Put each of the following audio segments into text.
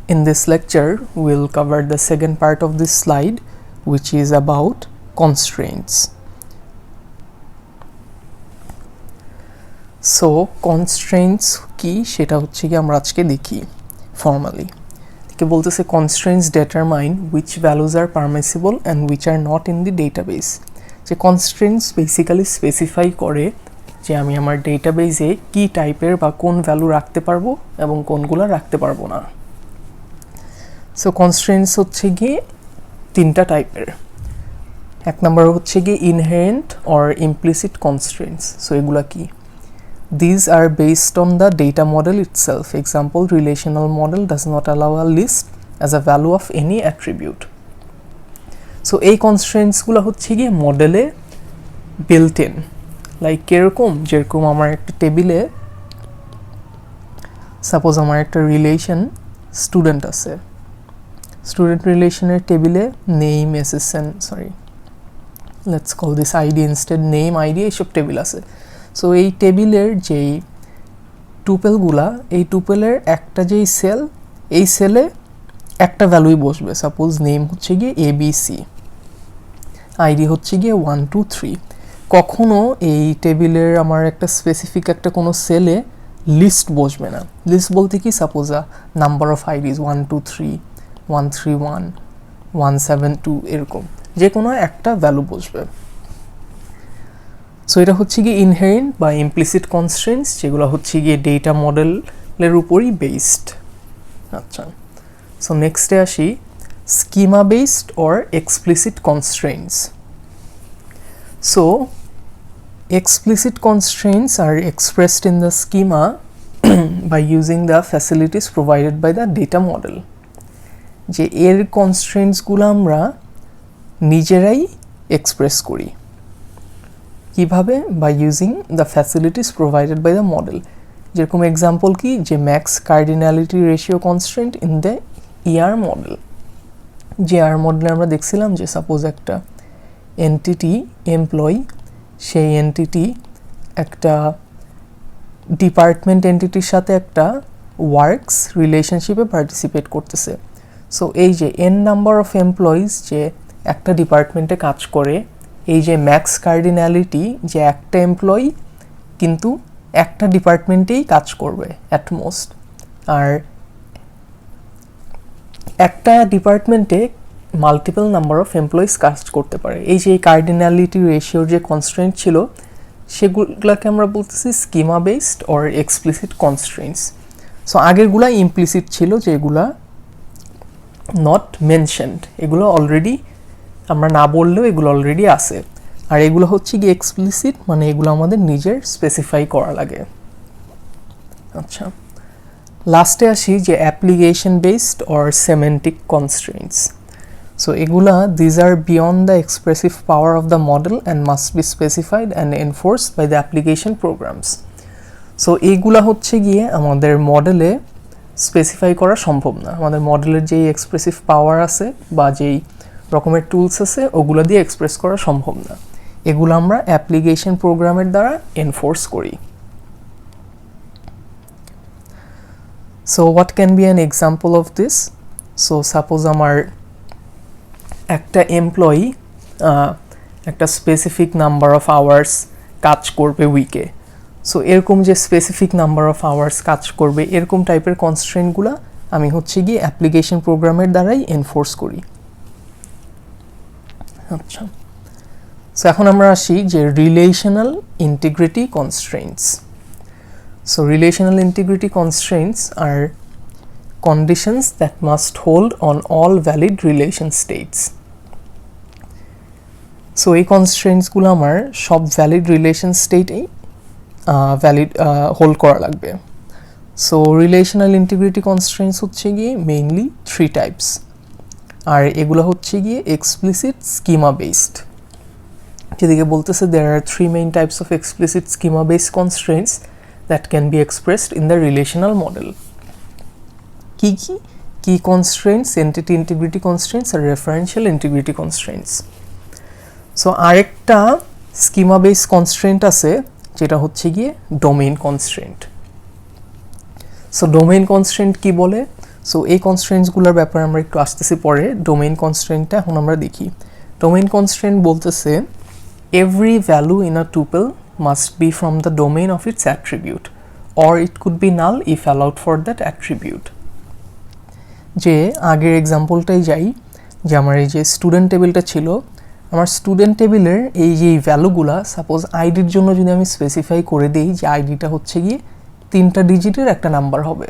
In this lecture, we'll cover the second part of this slide, which is about constraints. So constraints কি সেটা হচ্ছে কি আমরা আজকে দেখি formally. কে বলতেছে constraints determine which values are permissible and which are not in the database. যে constraints basically specify করে যে আমি আমার ডেটাবেসে কি টাইপের বা কোন ভ্যালু রাখতে পারবো এবং কোনগুলো রাখতে পারবো না। সো কনস্ট্রেন্টস হচ্ছে গিয়ে তিনটা টাইপের। এক নম্বর হচ্ছে গিয়ে inherent or implicit constraints. So এগুলা কি? These are based on the data model itself. Example, relational model does not allow a list as a value of any attribute. So এই কনস্ট্রেন্টস গুলো হচ্ছে গিয়ে মডেলে built in. লাইক এরকম যেরকম আমার একটা টেবিলে সাপোজ আমার একটা রিলেশন স্টুডেন্ট আছে, স্টুডেন্ট রিলেশনের টেবিলে name SSN let's call this ID instead name ID এইসব টেবিল আছে। সো এই টেবিলের যেই টুপেলগুলা, এই টুপেলের একটা যেই সেল, এই সেলে একটা ভ্যালুই বসবে। সাপোজ নেম হচ্ছে গিয়ে এবিসি, আইডি হচ্ছে গিয়ে 1 2 3। কখনো এই টেবিলের আমার একটা স্পেসিফিক একটা কোনো সেলে লিস্ট বসবে না। লিস্ট বলতে কি, সাপোজ নাম্বার অফ আইডিজ 1 2 3 1 3 1 1 7 2 এরকম যে কোনো একটা ভ্যালু বসবে। সো এটা হচ্ছে গিয়ে ইনহেরেন্ট বা ইমপ্লিসিট কনস্ট্রেন্টস, যেগুলো হচ্ছে গিয়ে ডেটা মডেলের উপরই বেসড। আচ্ছা, সো নেক্সটে আসি schema based or explicit constraints. So, explicit constraints are expressed in the schema by using the facilities provided by the data model. যে এর constraints গুলো আমরা নিজেরাই express করি কিভাবে? by using the facilities provided by the model. যেরকম example কি, যে max cardinality ratio constraint in the ER model। যে ER model আমরা দেখছিলাম যে সাপোজ একটা এন্টিটি এমপ্লয়ি, সেই এন্টিটি একটা ডিপার্টমেন্ট এন্টিটির সাথে একটা ওয়ার্কস রিলেশনশিপে পার্টিসিপেট করতেছে। সো এই যে এন নাম্বার অফ এমপ্লয়িজ যে একটা ডিপার্টমেন্টে কাজ করে, এই যে ম্যাক্স কার্ডিনালিটি যে একটা এমপ্লয়ি কিন্তু একটা ডিপার্টমেন্টেই কাজ করবে অ্যাট মোস্ট, আর একটা ডিপার্টমেন্টে মাল্টিপল নাম্বার অফ এমপ্লয়িজ কাজ করতে পারে। এই যে কার্ডিনালিটি রেশিওর যে কনস্ট্রেন্ট ছিল সেগুলোকে আমরা বলতেছি schema based or explicit constraints. So আগেরগুলা ইমপ্লিসিট ছিল, যেগুলা নট মেনশনড, এগুলো অলরেডি আমরা না বললেও এগুলো অলরেডি আছে। আর এগুলো হচ্ছে কি এক্সপ্লিসিট, মানে এগুলো আমাদের নিজের স্পেসিফাই করা লাগে। আচ্ছা, লাস্টে আসি যে application based or semantic constraints. So egula, these are beyond the expressive power of the model and must be specified and enforced by the application programs. So egula হচ্ছে গিয়ে আমাদের মডেলে স্পেসিফাই করা সম্ভব না। আমাদের মডেলের যেই এক্সপ্রেসিভ পাওয়ার আছে বা যেই রকমের টুলস আছে ওগুলো দিয়ে এক্সপ্রেস করা সম্ভব না। এগুলো আমরা অ্যাপ্লিকেশন প্রোগ্রামের দ্বারা এনফোর্স করি। So what can be an example of this? So suppose আমার একটা এমপ্লয়ি একটা স্পেসিফিক নাম্বার অফ আওয়ার্স কাজ করবে উইকে। সো এরকম যে স্পেসিফিক নাম্বার অফ আওয়ার্স কাজ করবে এরকম টাইপের কনস্ট্রেন্টগুলো আমি হচ্ছে গিয়ে অ্যাপ্লিকেশন প্রোগ্রামের দ্বারাই এনফোর্স করি। আচ্ছা, সো এখন আমরা আসি যে relational integrity constraints. So relational integrity constraints are conditions that must hold on all valid relation states. So এই constraints গুলো আমার সব valid relation state-এই valid hold করা লাগবে। So relational integrity constraints হচ্ছে গিয়ে mainly 3 types, আর এগুলো হচ্ছে গিয়ে explicit schema based। যেদিকে বলতেছে there are 3 main types of explicit schema based constraints that can be expressed in the relational model. Key constraints, entity integrity constraints R referential integrity constraints. So আরেকটা schema based constraint আছে যেটা হচ্ছে গিয়ে domain constraint. So domain constraint কি বলে? So এই কনস্ট্রেন্টসগুলোর ব্যাপারে আমরা একটু আসতেছি পরে। ডোমেইন কনস্ট্রেন্টটা এখন আমরা দেখি। ডোমেইন কনস্ট্রেন্ট বলতেছে every value in a tuple must be from the domain of its attribute or it could be null if allowed for that attribute. যে আগের এক্সাম্পলটাই যাই, যে আমার এই যে স্টুডেন্ট টেবিলটা ছিল, আমার স্টুডেন্ট টেবিলের এই যে ভ্যালুগুলা সাপোজ আইডির জন্য যদি আমি স্পেসিফাই করে দিই যে আইডিটা হচ্ছে গিয়ে 3টা ডিজিটের একটা নাম্বার হবে।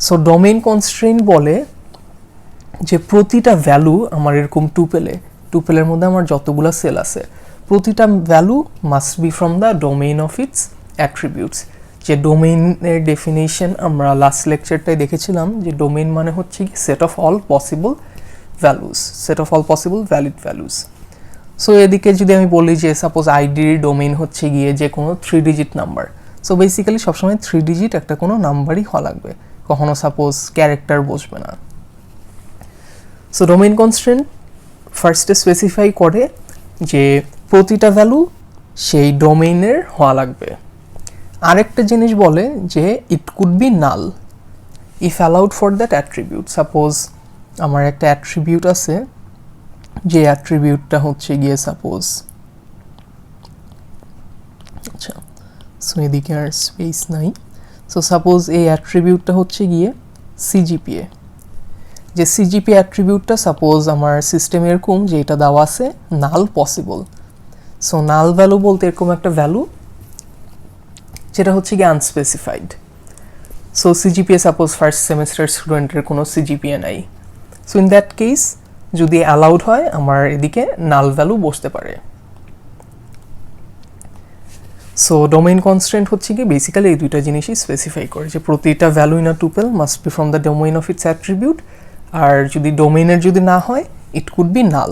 সো ডোমেইন কনস্ট্রেইন্ট বলে যে প্রতিটা ভ্যালু আমার এরকম টুপেলের মধ্যে আমার যতগুলা সেল আছে, প্রতিটা value must be from the domain of it's attributes. যে ডোমেইনের ডেফিনেশন আমরা লাস্ট লেকচারটাই দেখেছিলাম, যে ডোমেইন মানে হচ্ছে কি set of all possible values, set of all possible valid values. So এদিকে যদি আমি বলি যে সাপোজ আইডির ডোমেইন হচ্ছে গিয়ে যে কোনো 3 ডিজিট নাম্বার, সো বেসিক্যালি সবসময় 3 ডিজিট একটা কোনো নাম্বারই হওয়া লাগবে, কখনো সাপোজ ক্যারেক্টার বসবে না। সো ডোমেইন কনস্ট্রেন্ট ফার্স্টে স্পেসিফাই করে যে প্রতিটা ভ্যালু সেই ডোমেইনের হওয়া লাগবে। আরেকটা জিনিস বলে যে ইট could be null if allowed for that attribute. Suppose আমার একটা অ্যাট্রিবিউট আছে, যে অ্যাট্রিবিউটটা হচ্ছে গিয়ে সাপোজ, আচ্ছা সো এদিকে আর স্পেস নাই, সো সাপোজ এই অ্যাট্রিবিউটটা হচ্ছে গিয়ে সিজিপিএ। যে সিজিপিএ অ্যাট্রিবিউটটা সাপোজ আমার সিস্টেমে এরকম যে এটা দেওয়া আছে নাল পসিবল। সো নাল ভ্যালু বলতে এরকম একটা ভ্যালু যেটা হচ্ছে গিয়ে unspecified. So CGPA suppose first semester স্টুডেন্টের কোনো সিজিপিএ নাই, সো ইন দ্যাট কেস যদি অ্যালাউড হয় আমার এদিকে নাল ভ্যালু বসতে পারে। সো ডোমেইন কনস্ট্রেন্ট হচ্ছে কি বেসিক্যালি এই দুইটা জিনিসই স্পেসিফাই করে, যে প্রতিটা value in a tuple must be from the domain of its attribute, আর যদি ডোমেইনের যদি না হয় ইট কুড বি নাল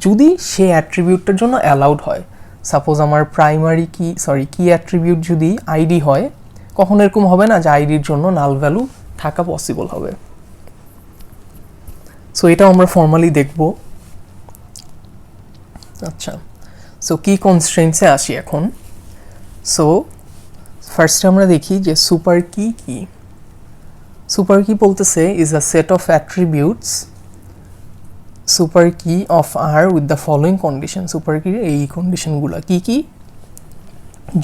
যদি সে অ্যাট্রিবিউটটার জন্য অ্যালাউড হয়। সাপোজ আমার প্রাইমারি কি অ্যাট্রিবিউট যদি আইডি হয়, কখনো এরকম হবে না যে আইডির জন্য নাল ভ্যালু থাকা পসিবল হবে। সো এটা আমরা ফর্মালি দেখব। আচ্ছা, সো কি কনস্ট্রেন্টসে আসি এখন। সো ফার্স্টে আমরা দেখি যে সুপার কি কি। সুপার কি বলতেছে is a set of attributes super key of R with the following condition. Super কির এই কন্ডিশনগুলো কি কি,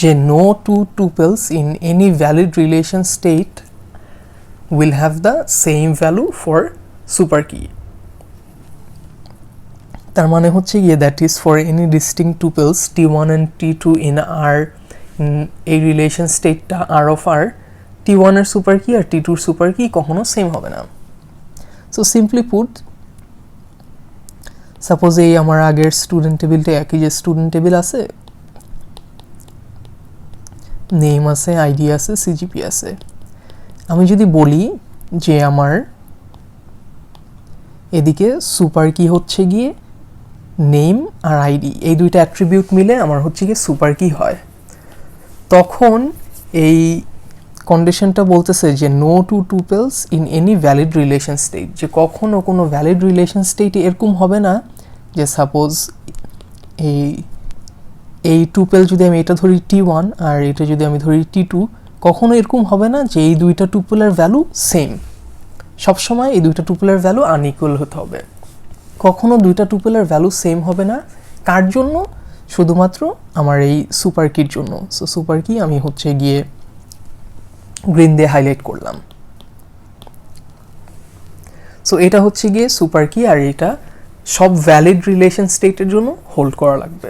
যে no two tuples in any valid relation state will have the same value for super key. তার মানে হচ্ছে গিয়ে that is for any distinct tuples T1 and T2 in R, এই relation স্টেটটা R of R, T1 এর super key আর T2 এর super key কখনো same হবে না। সো সিম্পলি পুট, সাপোজ এই আমার আগের স্টুডেন্ট টেবিলটা একই, যে স্টুডেন্ট টেবিল আছে, নেম আছে, আইডি আছে, সিজিপি আছে। আমি যদি বলি যে আমার এদিকে সুপার কি হচ্ছে গিয়ে নেম আর আইডি, এই দুইটা অ্যাট্রিবিউট মিলে আমার হচ্ছে গিয়ে সুপার কি হয়, তখন এই কন্ডিশনটা বলতেছে যে no two tuples in any valid relation state, যে কখনো কোনো ভ্যালিড রিলেশন স্টেট এরকম হবে না যে সাপোজ এই টুপেল যদি আমি এটা ধরি T1 আর এটা যদি আমি ধরি T2, কখনো এরকম হবে না যে এই দুইটা টুপলের ভ্যালু সেম। সবসময় এই দুইটা টুপলের ভ্যালু আনইকুয়াল হতে হবে, কখনো দুইটা টুপলের ভ্যালু সেম হবে না। কার জন্য? শুধুমাত্র আমার এই সুপার কির জন্য। সো সুপার কি আমি হচ্ছে গিয়ে গ্রিন দিয়ে হাইলাইট করলাম। সো এটা হচ্ছে গিয়ে সুপার কি, আর এটা সব ভ্যালিড রিলেশন স্টেটের জন্য হোল্ড করা লাগবে।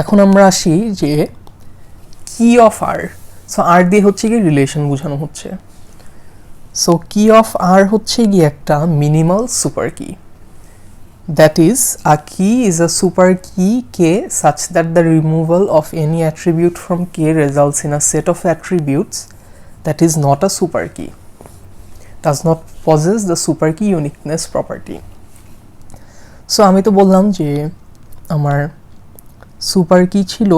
এখন আমরা আসি যে কি অফ আর। সো আর দিয়ে হচ্ছে গিয়ে রিলেশন বোঝানো হচ্ছে। সো কি অফ আর হচ্ছে গিয়ে একটা minimal super key. That is, a key is a super key K such that the removal of any attribute from K results in a set of attributes that is not a super key, does not possess the super key uniqueness property. So আমি তো বললাম যে আমার super key ছিল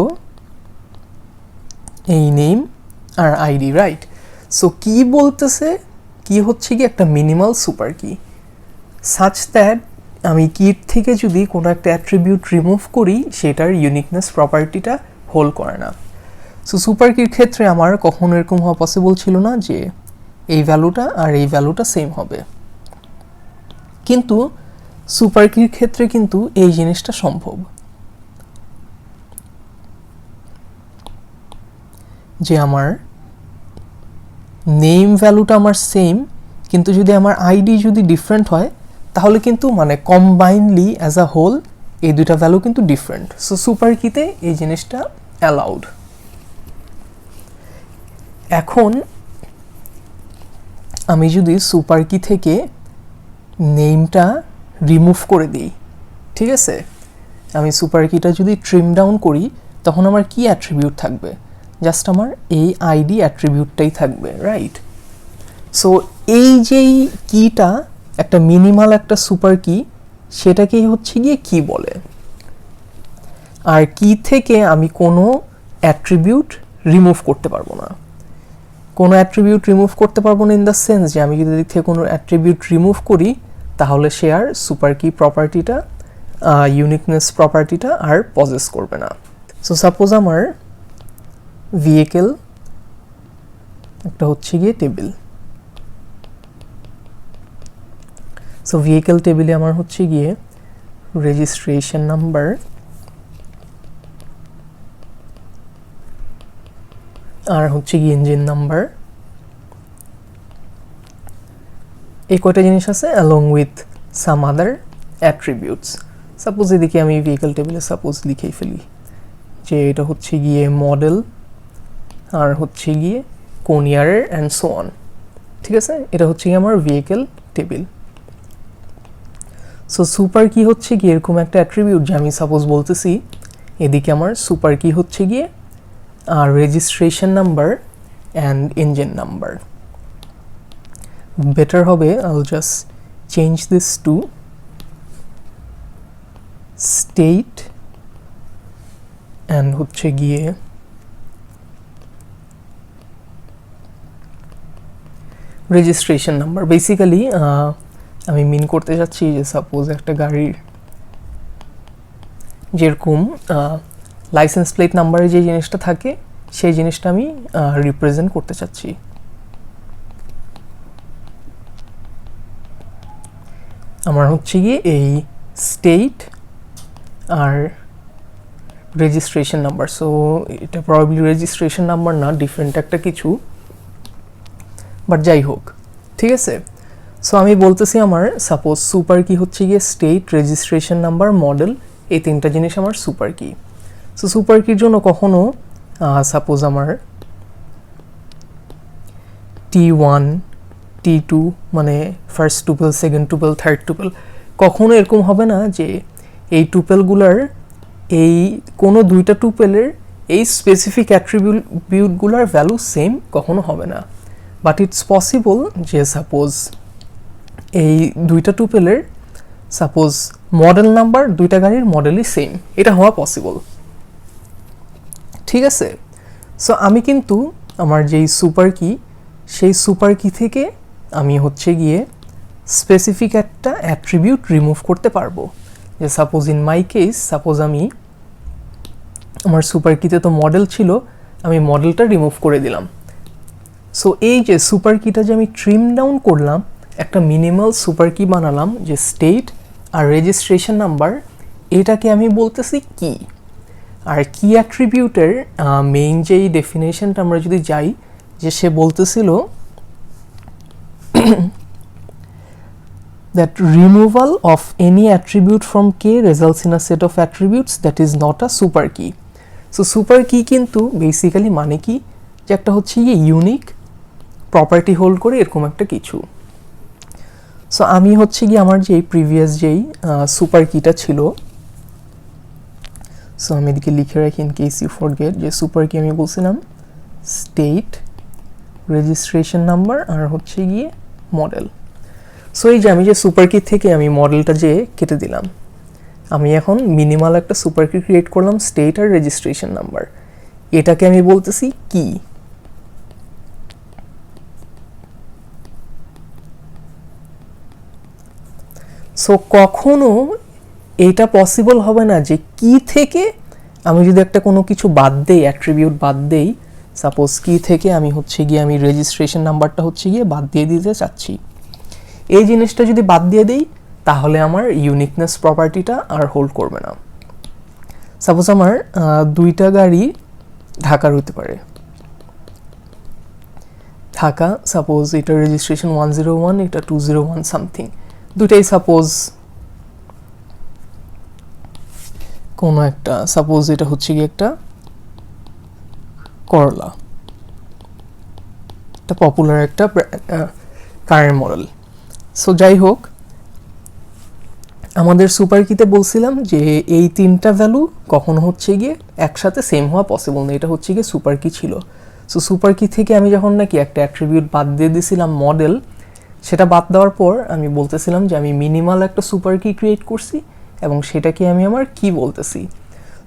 এই name আর ID, right? So কি বলতেছে, কি হচ্ছে কি একটা minimal super key such that আমি কির থেকে যদি কোনো একটা অ্যাট্রিবিউট রিমুভ করি সেটার ইউনিকনেস প্রপার্টিটা হোল্ড করে না। সো সুপার কির ক্ষেত্রে আমার কখনো এরকম হওয়া পসিবল ছিল না যে এই ভ্যালুটা আর এই ভ্যালুটা সেম হবে। কিন্তু সুপার কির ক্ষেত্রে কিন্তু এই জিনিসটা সম্ভব, যে আমার নেম ভ্যালুটা আমার সেম, কিন্তু যদি আমার আইডি যদি ডিফারেন্ট হয় তাহলে কিন্তু মানে কম্বাইনলি অ্যাজ আ হোল এই দুইটা ভ্যালু কিন্তু ডিফারেন্ট। সো সুপার কিতে এই জিনিসটা অ্যালাউড। এখন আমি যদি সুপার কি থেকে নেমটা রিমুভ করে দিই, ঠিক আছে, আমি সুপার কিটা যদি ট্রিম ডাউন করি তখন আমার কি অ্যাট্রিবিউট থাকবে? জাস্ট আমার এই আইডি অ্যাট্রিবিউটটাই থাকবে, রাইট? সো এই যেই কিটা একটা মিনিমাল একটা সুপার কি, সেটাকেই হচ্ছে গিয়ে কি বলে। আর কি থেকে আমি কোনো অ্যাট্রিবিউট রিমুভ করতে পারবো না। কোনো অ্যাট্রিবিউট রিমুভ করতে পারবো না ইন দ্য সেন্স যে আমি যদি দিক থেকে কোনো অ্যাট্রিবিউট রিমুভ করি তাহলে সে আর সুপার কি প্রপার্টিটা, ইউনিকনেস প্রপার্টিটা আর পজেস করবে না। সো সাপোজ আমার ভেহিকেল একটা হচ্ছে গিয়ে টেবিল। সো ভেহিকেল টেবিলে আমার হচ্ছে গিয়ে রেজিস্ট্রেশন নাম্বার আর হচ্ছে গিয়ে ইঞ্জিন নাম্বার, এই কয়টা জিনিস আছে along with some other attributes. Suppose এদিকে আমি ভেহিকেল টেবিলে সাপোজ লিখেই ফেলি যে এটা হচ্ছে গিয়ে মডেল আর হচ্ছে গিয়ে কোন ইয়ারের অ্যান্ড সো অন, ঠিক আছে? এটা হচ্ছে গিয়ে আমার vehicle table. So super key হচ্ছে গিয়ে এরকম একটা অ্যাট্রিবিউট যে আমি সাপোজ বলতেছি এদিকে আমার সুপার কি হচ্ছে গিয়ে registration number and engine number. Better হবে I'll just change this to state and হচ্ছে গিয়ে রেজিস্ট্রেশন নাম্বার। বেসিক্যালি আমি মিন করতে চাচ্ছি যে সাপোজ একটা গাড়ির যেরকম লাইসেন্স প্লেট নাম্বারে যে জিনিসটা থাকে সেই জিনিসটা আমি রিপ্রেজেন্ট করতে চাচ্ছি। আমার হচ্ছে গিয়ে এই স্টেট আর রেজিস্ট্রেশন নাম্বার। সো এটা প্রবাবলি রেজিস্ট্রেশন নাম্বার না, ডিফারেন্ট একটা কিছু, বাট যাই হোক, ঠিক আছে? সো আমি বলতেছি আমার সাপোজ সুপার কি হচ্ছে গিয়ে স্টেট, রেজিস্ট্রেশন নাম্বার, মডেল, এই তিনটা জিনিস আমার সুপার কি। সো সুপার কির জন্য কখনো সাপোজ আমার T1 T2 মানে ফার্স্ট টুপেল, সেকেন্ড টুপেল, থার্ড টুপেল, কখনো এরকম হবে না যে এই টুপেলগুলার এই কোনো দুইটা টুপেলের এই স্পেসিফিক অ্যাট্রিবিউটগুলার ভ্যালু সেম কখনো হবে না। বাট ইটস পসিবল যে সাপোজ এই দুইটা টুপেলের সাপোজ মডেল নাম্বার, দুইটা গাড়ির মডেলই সেম, এটা হওয়া পসিবল, ঠিক আছে? সো আমি কিন্তু আমার যেই সুপার কি, সেই সুপার কি থেকে আমি হচ্ছে গিয়ে স্পেসিফিক একটা অ্যাট্রিবিউট রিমুভ করতে পারবো। যে suppose in my case, suppose আমি আমার সুপার কিতে তো মডেল ছিল, আমি মডেলটা রিমুভ করে দিলাম। সো এই যে সুপার কিটা যে আমি ট্রিম ডাউন করলাম, একটা মিনিমাল সুপার কি বানালাম যে স্টেট আর রেজিস্ট্রেশন নাম্বার, এটাকে আমি বলতেছি কি। আর কি অ্যাট্রিবিউটের মেইন যেই ডেফিনেশনটা আমরা যদি যাই, যে সে বলতেছিল that removal of any attribute from K results in a set of attributes that is not a super key. So super key কিন্তু বেসিক্যালি মানে কি, যে একটা হচ্ছে গিয়ে ইউনিক প্রপার্টি হোল্ড করে এরকম একটা কিছু। সো আমি হচ্ছে গিয়ে আমার যেই প্রিভিয়াস যেই সুপার কিটা ছিল, সো আমি এদিকে লিখে রাখি ইন কেস ইউ ফরগেট, যে সুপার কি আমি বলছিলাম স্টেট, রেজিস্ট্রেশন নাম্বার আর হচ্ছে গিয়ে মডেল। সো এই যে আমি যে সুপার কি থেকে আমি মডেলটা যে কেটে দিলাম, আমি এখন মিনিমাল একটা সুপার কি ক্রিয়েট করলাম স্টেট আর রেজিস্ট্রেশন নাম্বার, এটাকে আমি বলতেছি কি। সো কখনো এটা পসিবল হবে না যে কি থেকে আমি যদি একটা কোনো কিছু বাদ দেই, অ্যাট্রিবিউট বাদ দেই, সাপোজ কি থেকে আমি হচ্ছে গিয়ে আমি রেজিস্ট্রেশন নাম্বারটা হচ্ছে গিয়ে বাদ দিয়ে দিতে চাচ্ছি। এই জিনিসটা যদি বাদ দিয়ে দেই তাহলে আমার ইউনিকনেস প্রপার্টিটা আর হোল্ড করবে না। সাপোজ আমার দুইটা গাড়ি ঢাকার হতে পারে, ঢাকা, সাপোজ এটা রেজিস্ট্রেশন 101, এটা 201 সামথিং, দুটাই সাপোজ কোনো একটা, সাপোজ এটা হচ্ছে গিয়ে একটা করলা, এটা পপুলার একটা কারের মডেল। সো যাই হোক, আমাদের সুপার কিতে বলছিলাম যে এই তিনটা ভ্যালু কখনো হচ্ছে গিয়ে একসাথে সেম হওয়া পসিবল না, এটা হচ্ছে গিয়ে সুপার কি ছিল। সো সুপার কি থেকে আমি যখন নাকি একটা অ্যাট্রিবিউট বাদ দিয়ে দিয়েছিলাম মডেল, সেটা বাদ দেওয়ার পর আমি বলতেছিলাম যে আমি মিনিমাল একটা সুপার কি ক্রিয়েট করছি এবং সেটাকে আমি আমার কি বলতেছি।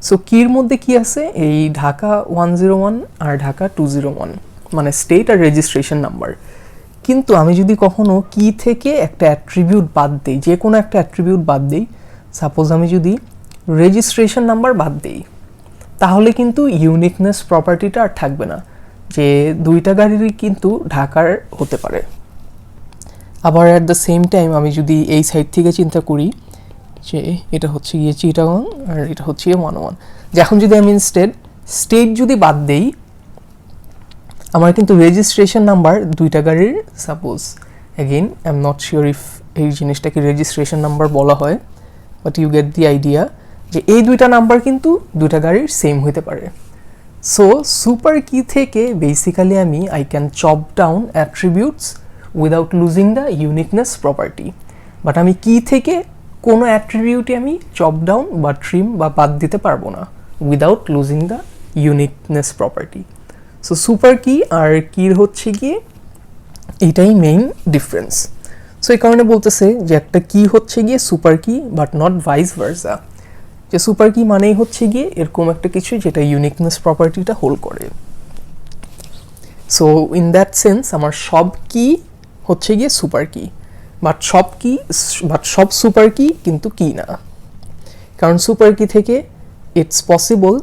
সো কির মধ্যে কি আছে, এই ঢাকা 101 আর ঢাকা 201, মানে স্টেট আর রেজিস্ট্রেশন নাম্বার। কিন্তু আমি যদি কখনো কি থেকে একটা অ্যাট্রিবিউট বাদ দিই, যে কোনো একটা অ্যাট্রিবিউট বাদ দিই, সাপোজ আমি যদি রেজিস্ট্রেশন নাম্বার বাদ দিই, তাহলে কিন্তু ইউনিকনেস প্রপার্টিটা আর থাকবে না, যে দুইটা গাড়িরই কিন্তু ঢাকার হতে পারে। আবার অ্যাট দ্য সেম টাইম আমি যদি এই সাইড থেকে চিন্তা করি যে এটা হচ্ছে গিয়ে চিটাগং আর এটা হচ্ছে গিয়ে 101, যে এখন যদি আমি ইনস্টেড স্টেট যদি বাদ দেই, আমার কিন্তু রেজিস্ট্রেশন নাম্বার দুইটা গাড়ির, suppose again I am not sure if এই জিনিসটাকে রেজিস্ট্রেশন নাম্বার বলা হয়, but you get the idea, যে এই দুইটা নাম্বার কিন্তু দুইটা গাড়ির সেম হতে পারে। সো সুপার কি থেকে basically I can chop down attributes without losing the uniqueness property, but আমি কি থেকে কোনো অ্যাট্রিবিউটে আমি চপ ডাউন বা ট্রিম বা বাদ দিতে পারবো না without losing the uniqueness property. So super key আর কির হচ্ছে গিয়ে এইটাই মেইন ডিফারেন্স। সো এই কারণে বলতেছে যে একটা কি হচ্ছে গিয়ে super key but not vice versa, যে সুপার কি মানেই হচ্ছে গিয়ে এরকম একটা কিছু যেটা ইউনিকনেস প্রপার্টিটা হোল্ড করে। সো ইন দ্যাট সেন্স আমার সব কি হচ্ছে গিয়ে সুপার কি, বাট সব সুপার কি কিন্তু কি না, কারণ সুপার কি থেকে ইটস পসিবল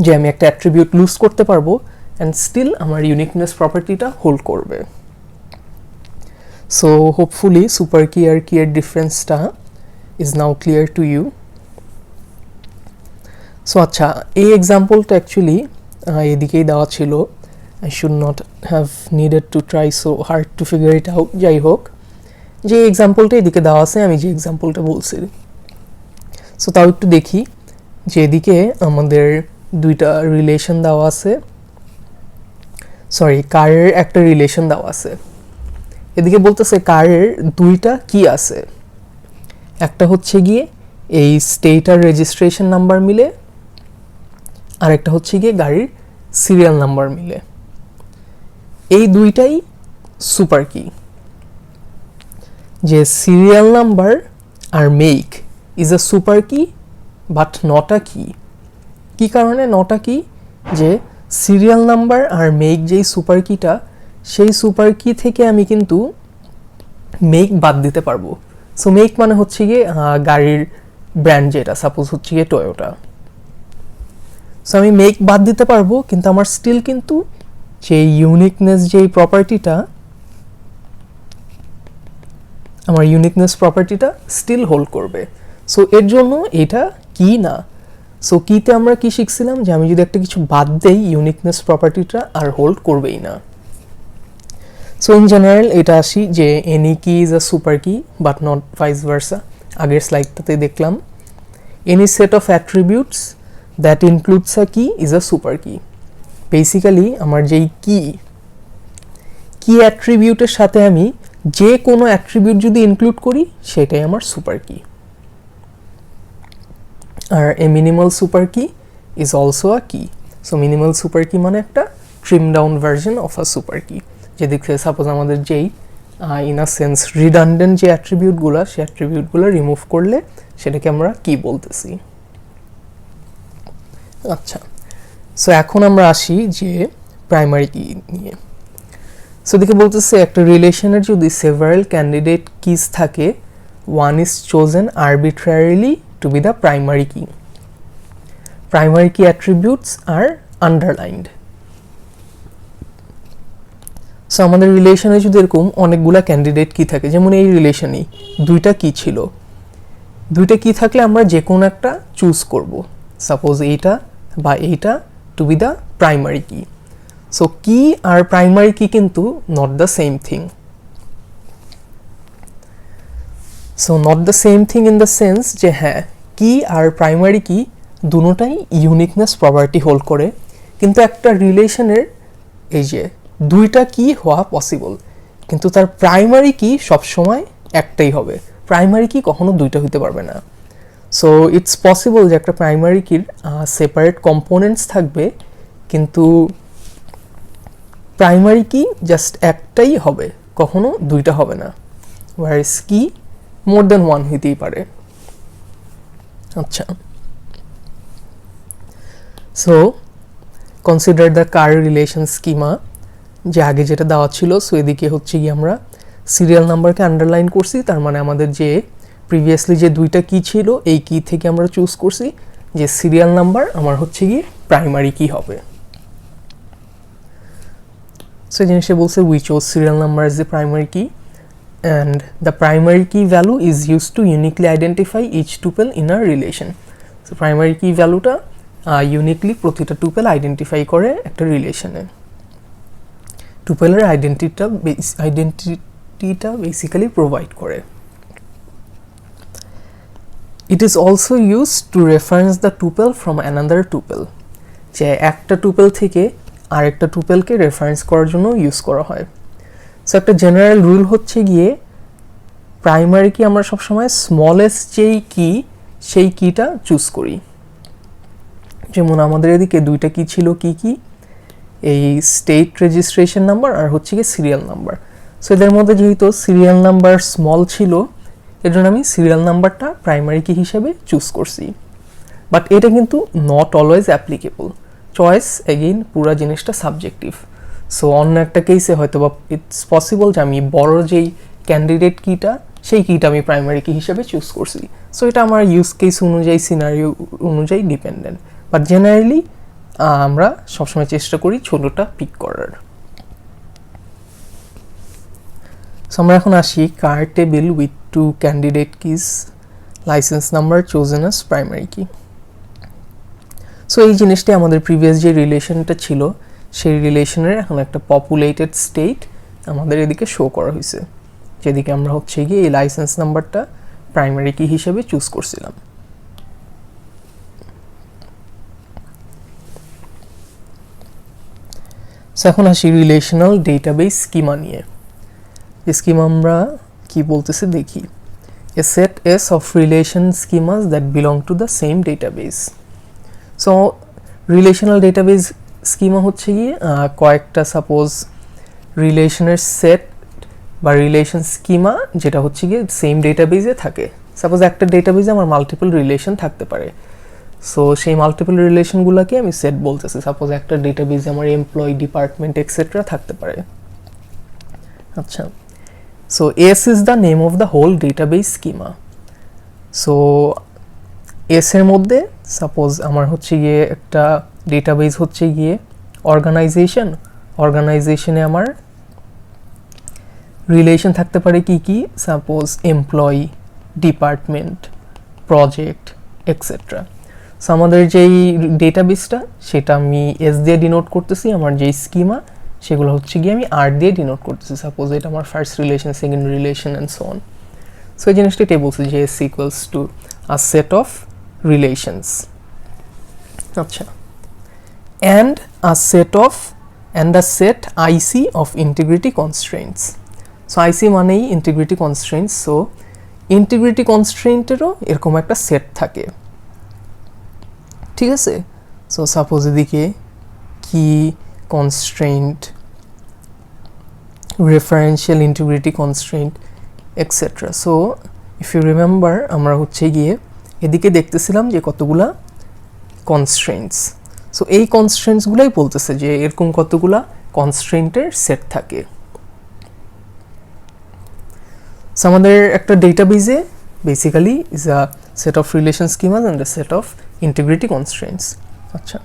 যে আমি একটা অ্যাট্রিবিউট লুজ করতে পারবো অ্যান্ড স্টিল আমার ইউনিকনেস প্রপার্টিটা হোল্ড করবে। সো হোপফুলি সুপার কি আর কি এর ডিফারেন্সটা is now clear to you. So আচ্ছা, এই এক্সাম্পলটা অ্যাকচুয়ালি এদিকেই দেওয়া ছিল, I should not have needed to try so hard to figure it out. যাই হোক, যে এক্সাম্পলটা এদিকে দেওয়া আছে, আমি যে এক্সাম্পলটা বলছি, সো তাও একটু দেখি যে এদিকে আমাদের দুইটা রিলেশন দেওয়া আছে, সরি কারের একটা রিলেশন দেওয়া আছে। এদিকে বলতেছে কারের দুইটা কি আছে, একটা হচ্ছে গিয়ে এই স্টেট আর রেজিস্ট্রেশন নাম্বার মিলে, আর একটা হচ্ছে গিয়ে গাড়ির সিরিয়াল নাম্বার মিলে। এই দুইটাই সুপার কি, যে সিরিয়াল নাম্বার আর make is a super key but not a key. কি কারণে নট আ কি, যে সিরিয়াল নাম্বার আর মেক যেই সুপার কিটা, সেই সুপার কি থেকে আমি কিন্তু মেক বাদ দিতে পারবো। সো মেক মানে হচ্ছে গিয়ে গাড়ির ব্র্যান্ড, যেটা সাপোজ হচ্ছে গিয়ে টয়োটা। সো আমি মেক বাদ দিতে পারবো, কিন্তু আমার স্টিল কিন্তু যে ইউনিকনেস যেই প্রপার্টিটা, আমার ইউনিকনেস প্রপার্টিটা স্টিল হোল্ড করবে। সো এর জন্য এটা কি না। সো কিতে আমরা কি শিখছিলাম, যে আমি যদি একটা কিছু বাদ দেই ইউনিকনেস প্রপার্টিটা আর হোল্ড করবেই না। সো ইন জেনারেল এটা আসি যে any key is a super key but not vice versa. আগের স্লাইডটাতে দেখলাম any set of attributes that includes a key is a super key. Basically আমার যেই কি অ্যাট্রিবিউটের সাথে আমি যে কোনো অ্যাট্রিবিউট যদি ইনক্লুড করি সেটাই আমার super key. R A minimal super key is also a কি। সো মিনিমাল সুপার কি মানে একটা trim down version of a super কি, যেদিকে সাপোজ আমাদের যেই ইন আ সেন্স রিডান্ডেন্ট যে অ্যাট্রিবিউটগুলো, সেই অ্যাট্রিবিউটগুলো রিমুভ করলে সেটাকে আমরা কি বলতেছি। আচ্ছা, সো এখন আমরা আসি যে প্রাইমারি কি নিয়ে। সো দেখে বলতেছে একটা রিলেশনের যদি সেভারাল ক্যান্ডিডেট কিজ থাকে, one is chosen arbitrarily to be the primary key. Primary key attributes are underlined. So আমাদের রিলেশনে যদি এরকম অনেকগুলা ক্যান্ডিডেট কি থাকে, যেমন এই রিলেশনেই দুইটা কি ছিল, দুইটা কি থাকলে আমরা যে কোনো একটা চুজ করব, সাপোজ এইটা বা এইটা two be the primary key. So কি আর প্রাইমারি কি কিন্তু not the same thing. So not the same thing in the sense যে হ্যাঁ কি আর প্রাইমারি কি দুটোটাই ইউনিকনেস প্রপার্টি হোল্ড করে, কিন্তু একটা রিলেশনের এই যে দুইটা কি হওয়া পসিবল, কিন্তু তার প্রাইমারি কি সবসময় একটাই হবে, প্রাইমারি কি কখনো দুইটা হতে পারবে না। সো ইটস পসিবল যে একটা প্রাইমারি কির সেপারেট কম্পোনেন্টস থাকবে, কিন্তু প্রাইমারি কি জাস্ট একটাই হবে, কখনো দুইটা হবে না, ওয়ারিস কি মোর দেন ওয়ান হইতেই পারে। আচ্ছা, so consider the car relation schema, যে আগে যেটা দেওয়া ছিল। সো এদিকে হচ্ছে কি আমরা সিরিয়াল নাম্বারকে আন্ডারলাইন করছি, তার মানে আমাদের যে প্রিভিয়াসলি যে দুইটা কি ছিল এই কি থেকে আমরা চুজ করছি যে সিরিয়াল নাম্বার আমার হচ্ছে কি প্রাইমারি কি হবে। সো এই জিনিসটা বলছে we chose serial number as the primary key and the primary key value is used to uniquely identify each tuple in a relation. So primary key value টা uniquely প্রতিটা tuple identify করে একটা রিলেশনে। টুপেলের আইডেন্টিটিটা basically provide করে। It is also used to reference the tuple from another tuple, যে একটা টুপেল থেকে আরেকটা টুপেলকে রেফারেন্স করার জন্য ইউজ করা হয়। সো একটা জেনারেল রুল হচ্ছে গিয়ে প্রাইমারি কি আমরা সবসময় স্মলেস্ট যেই কি সেই কিটা চুজ করি। যেমন আমাদের এদিকে দুইটা কি ছিল, কি কি এই স্টেট রেজিস্ট্রেশন নাম্বার আর হচ্ছে গিয়ে সিরিয়াল নাম্বার। সো এদের মধ্যে যেহেতু সিরিয়াল নাম্বার স্মল ছিল এর জন্য আমি সিরিয়াল নাম্বারটা প্রাইমারি কি হিসেবে চুজ করছি, বাট এটা কিন্তু not always applicable. Choice again পুরা জিনিসটা সাবজেক্টিভ। সো অন্য একটা কেসে হয়তো বা ইটস পসিবল যে আমি বড় যেই ক্যান্ডিডেট কিটা সেই কিটা আমি প্রাইমারি কি হিসেবে চুজ করছি। সো এটা আমার ইউজ কেস অনুযায়ী সিনারিও অনুযায়ী ডিপেন্ডেন্ট, বাট জেনারেলি আমরা সবসময় চেষ্টা করি ছোটটা পিক করার। সো আমরা এখন আসি car table with two candidate keys license number chosen as primary key. So এই জিনিসটা আমাদের প্রিভিয়াস যে রিলেশনটা ছিল সেই রিলেশনের এখন একটা পপুলেটেড স্টেট আমাদের এদিকে শো করা হয়েছে, যেদিকে আমরা হচ্ছে গিয়ে এই লাইসেন্স নাম্বারটা প্রাইমারি কি হিসেবে চুজ করছিলাম। সো এখন আসি রিলেশনাল ডেটাবেস স্কিমা নিয়ে। স্কিমা আমরা কি বলতেছি দেখি। A set S of relation schemas that belong to the same database. So relational database schema হচ্ছে গিয়ে কয়েকটা সাপোজ রিলেশনের সেট বা রিলেশন স্কিমা যেটা হচ্ছে গিয়ে সেম ডেটাবেজে থাকে। সাপোজ একটা ডেটাবেজে আমার মাল্টিপল রিলেশন থাকতে পারে, সো সেই মাল্টিপল রিলেশনগুলোকে আমি সেট বলতেছি। সাপোজ একটা ডেটাবেজে আমার এমপ্লয়ি, ডিপার্টমেন্ট এক্সেট্রা থাকতে পারে। আচ্ছা, so S is the name of the whole database schema. So S এর মধ্যে সাপোজ আমার হচ্ছে গিয়ে একটা ডেটাবেস হচ্ছে গিয়ে অর্গানাইজেশনে আমার রিলেশন থাকতে পারে কি কি, suppose employee, department, project etcetera. So আমাদের যেই ডেটাবেসটা সেটা আমি এস দিয়ে ডিনোট করতেছি, আমার যেই স্কিমা সেগুলো হচ্ছে গিয়ে আমি আর দিয়ে ডিনোট করতেছি। সাপোজ এটা আমার first relation, second relation and so on. So এই জিনিসটা এটাই বলছি যে S equals to a set of relations. আচ্ছা, and a set IC of integrity constraints. So IC মানেই ইন্টিগ্রিটি কনস্ট্রেন্টস। সো ইন্টিগ্রিটি কনস্ট্রেন্টেরও এরকম একটা সেট থাকে, ঠিক আছে। সো সাপোজ এদিকে কি constraint, referential integrity constraint, etc. So if you remember আমরা হচ্ছে গিয়ে এদিকে দেখতেছিলাম যে কতগুলা constraints। সো এই constraints গুলাই বলতেছে যে এরকম কতগুলা constraint-এর সেট থাকে। সো আমাদের একটা ডেটাবেজে basically is a set of relation schemas and a set of integrity constraints। আচ্ছা,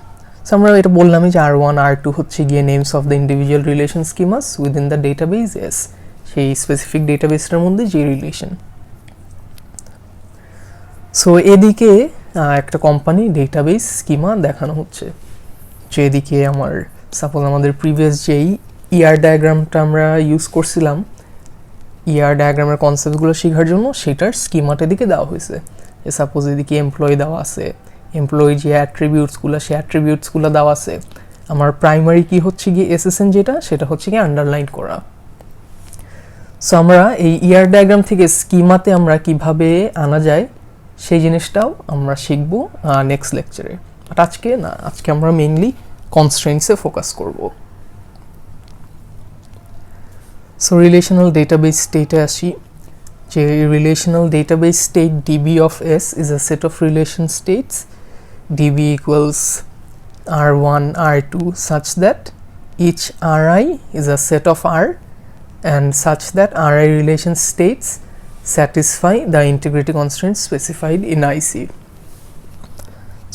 সো আমরা এটা বললামই যে R1 R2 হচ্ছে গিয়ে names of the individual relation schemas within the database, S সেই স্পেসিফিক ডেটাবেসটার মধ্যে যে রিলেশন। সো এদিকে একটা কোম্পানি ডেটাবেস স্কিমা দেখানো হচ্ছে, যে এদিকে আমার সাপোজ আমাদের প্রিভিয়াস যেই ইয়ার ডায়াগ্রামটা আমরা ইউজ করছিলাম ইয়ার ডায়াগ্রামের কনসেপ্টগুলো শেখার জন্য, সেটার স্কিমাটা দিকে দেওয়া হয়েছে। যে সাপোজ এদিকে এমপ্লয়ি দেওয়া আছে, এমপ্লয়ি যে অ্যাট্রিবিউটসগুলো সেই অ্যাট্রিবিউটসগুলো দেওয়া আছে। আমার প্রাইমারি কি হচ্ছে গিয়ে এসএসএন যেটা, সেটা হচ্ছে গিয়ে আন্ডারলাইন করা। সো আমরা এই ইয়ার ডায়াগ্রাম থেকে স্কিমাতে আমরা কিভাবে আনা যায় সেই জিনিসটাও আমরা শিখব নেক্সট লেকচারে। বাট আজকে না, আজকে আমরা মেইনলি কনস্ট্রেন্টসে ফোকাস করব। সো রিলেশনাল ডেটাবেস স্টেটে আসি, যে relational database state DB of S is a set of relation states DB equals R1 R2 such that each Ri is a set of R and such that Ri relation states satisfy the integrity constraints specified in IC.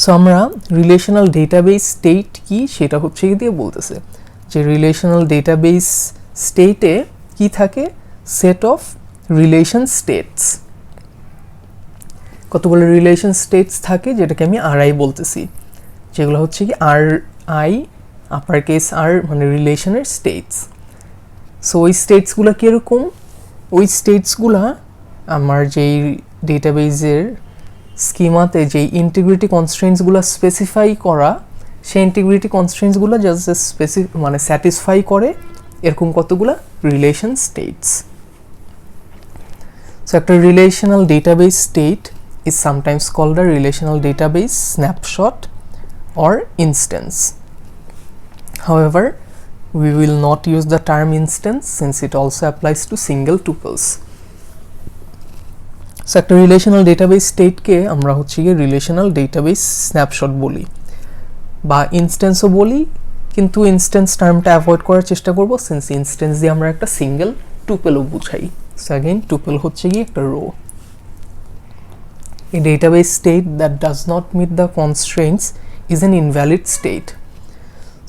So আমরা relational database state কি সেটা হচ্ছে কি দিয়ে বলতেছে, যে relational database স্টেটে কি থাকে, সেট অফ রিলেশন স্টেটস, কতগুলো রিলেশন স্টেটস থাকে যেটাকে আমি RI বলতেছি, যেগুলো হচ্ছে কি RI আপার কেস R মানে রিলেশনের স্টেটস। সো ওই স্টেটসগুলো কীরকম, ওই স্টেটসগুলো আমার যেই ডেটাবেজের স্কিমাতে যেই ইন্টিগ্রিটি কনস্ট্রেন্টসগুলো স্পেসিফাই করা, সেই ইন্টিগ্রিটি কনস্ট্রেন্টসগুলো জাস্ট মানে স্যাটিসফাই করে এরকম কতগুলো রিলেশন স্টেটস। সো একটা relational database state is sometimes called a relational database snapshot or instance. However, we will not use the term instance since it also applies to single tuples. So একটা relational database স্টেটকে আমরা হচ্ছে গিয়ে relational database snapshot বলি বা ইনস্ট্যান্সও বলি, কিন্তু instance টার্মটা avoid করার চেষ্টা করব সিন্স ইনস্ট্যান্স দিয়ে আমরা একটা সিঙ্গেল টুপেলও বুঝাই। সো অ্যাগেন টুপেল হচ্ছে গিয়ে একটা rho. A database state that does not meet the constraints is an invalid state.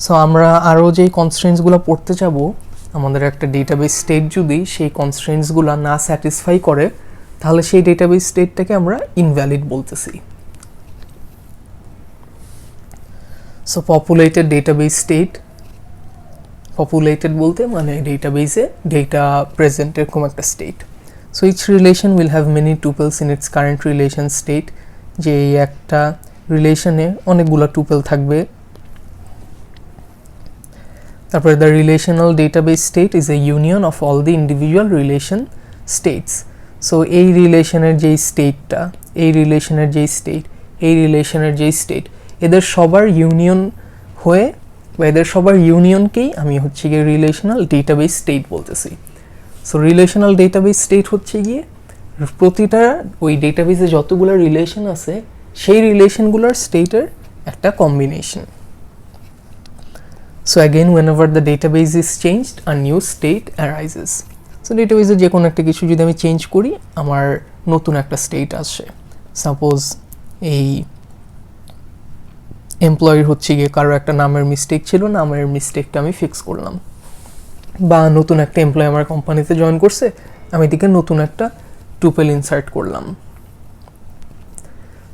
So আমরা আরও যেই কনস্ট্রেন্টসগুলো পড়তে যাব, আমাদের একটা ডেটাবেস স্টেট যদি সেই কনস্ট্রেন্টসগুলো না স্যাটিসফাই করে তাহলে সেই ডেটাবেস স্টেটটাকে আমরা ইনভ্যালিড বলতেছি। So populated database state, populated বলতে মানে ডেটাবেসে ডেটা প্রেজেন্ট এরকম একটা state. So each relation will have many tuples in its current relation state, যে একটা রিলেশনে অনেকগুলো টুপল থাকবে। তারপরে the relational database state is a union of all the individual relation states. So এই রিলেশনের যেই স্টেটটা, এই রিলেশনের যেই স্টেট, এই রিলেশনের যেই স্টেট, এদের সবার ইউনিয়ন হয়ে বা এদের সবার ইউনিয়নকেই আমি হচ্ছে গিয়ে রিলেশনাল ডেটাবেস স্টেট বলতেছি। সো রিলেশনাল ডেটাবেস স্টেট হচ্ছে গিয়ে প্রতিটা ওই ডেটাবেসে যতগুলো রিলেশন আছে সেই রিলেশনগুলোর স্টেটের একটা combination. So again whenever the database is changed a new state arises. So ডেটাবেসে যে কোনো একটা কিছু যদি আমি চেঞ্জ করি আমার নতুন একটা স্টেট আসে। সাপোজ এই এমপ্লয়ির হচ্ছে গিয়ে কারো একটা নামের মিস্টেক ছিল, নামের মিস্টেকটা আমি ফিক্স করলাম, বা নতুন একটা এমপ্লয়ি আমার কোম্পানিতে জয়েন করছে, আমি এদিকে নতুন একটা টুপেল ইনসার্ট করলাম।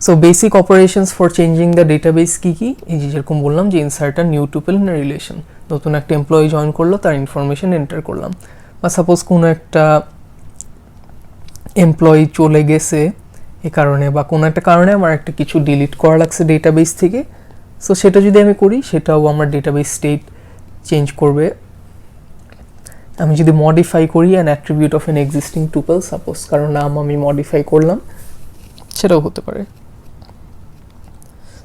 So basic operations for changing the database কী কী, এই যে যেরকম বললাম যে insert a new tuple in relation, নতুন একটা এমপ্লয়ি জয়েন করলো তার ইনফরমেশন এন্টার করলাম, বা সাপোজ কোনো একটা এমপ্লয়ি চলে গেছে এ কারণে বা কোনো একটা কারণে আমার একটা কিছু ডিলিট করা লাগছে ডেটাবেস থেকে, সো সেটা যদি আমি করি সেটাও আমার ডেটাবেস স্টেট চেঞ্জ করবে। আমি যদি মডিফাই করি an attribute of an existing tuple, suppose কারো নাম আমি মডিফাই করলাম, সেটাও হতে পারে।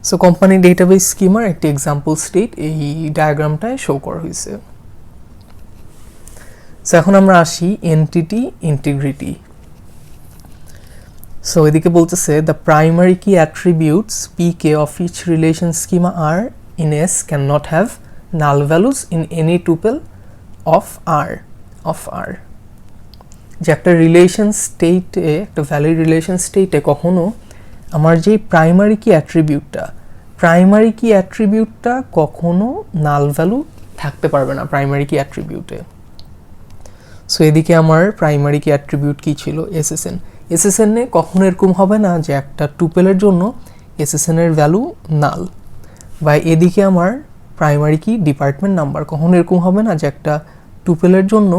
সো কোম্পানি ডেটাবেস স্কিমার একটি এক্সাম্পল স্টেট এই ডায়াগ্রামটায় শো করা হয়েছে। সো এখন আমরা আসি এন্টিটি ইন্টিগ্রিটি। সো এদিকে বলতেছে the primary key attributes PK of each relation schema R in S cannot have null values in any tuple of R. যে একটা রিলেশন স্টেটে, একটা ভ্যালিড রিলেশন স্টেটে কখনো আমার যে প্রাইমারি কি অ্যাট্রিবিউটটা, প্রাইমারি কি অ্যাট্রিবিউটটা কখনো নাল ভ্যালু থাকতে পারবে না প্রাইমারি কি অ্যাট্রিবিউটে। সো এদিকে আমার প্রাইমারি কি অ্যাট্রিবিউট কি ছিল এসএসএন। এসএসএন-এ কখনো এরকম হবে না যে একটা টুপেলের জন্য এসএসএন এর ভ্যালু নাল, বা এদিকে আমার প্রাইমারি কি ডিপার্টমেন্ট নাম্বার, কখনো এরকম হবে না যে একটা টুপেলের জন্য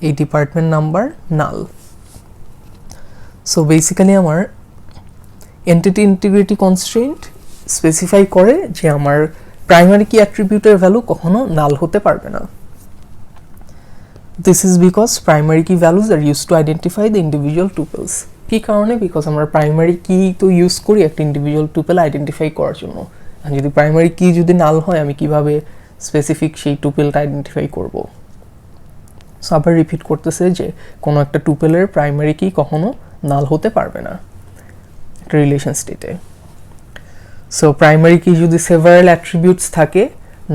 এই ডিপার্টমেন্ট নাম্বার নাল। সো বেসিক্যালি আমার এন্টিটি ইন্টিগ্রিটি কনস্ট্রেন্ট স্পেসিফাই করে যে আমার প্রাইমারি কি অ্যাট্রিবিউটের ভ্যালু কখনো নাল হতে পারবে না। This is because primary key values are use to identify the individual tuples. কী কারণে? বিকজ আমরা প্রাইমারি কি তো ইউজ করি একটা ইন্ডিভিজুয়াল টুপেল আইডেন্টিফাই করার জন্য, আর যদি প্রাইমারি কি যদি নাল হয় আমি কিভাবে স্পেসিফিক সেই টুপেলটা আইডেন্টিফাই করব। সো আবার রিপিট করতেছে যে কোনো একটা টুপেলের প্রাইমারি কি কখনো নাল হতে পারবে না একটা রিলেশন স্টেটে। সো প্রাইমারি কি যদি সেভারাল অ্যাট্রিবিউটস থাকে,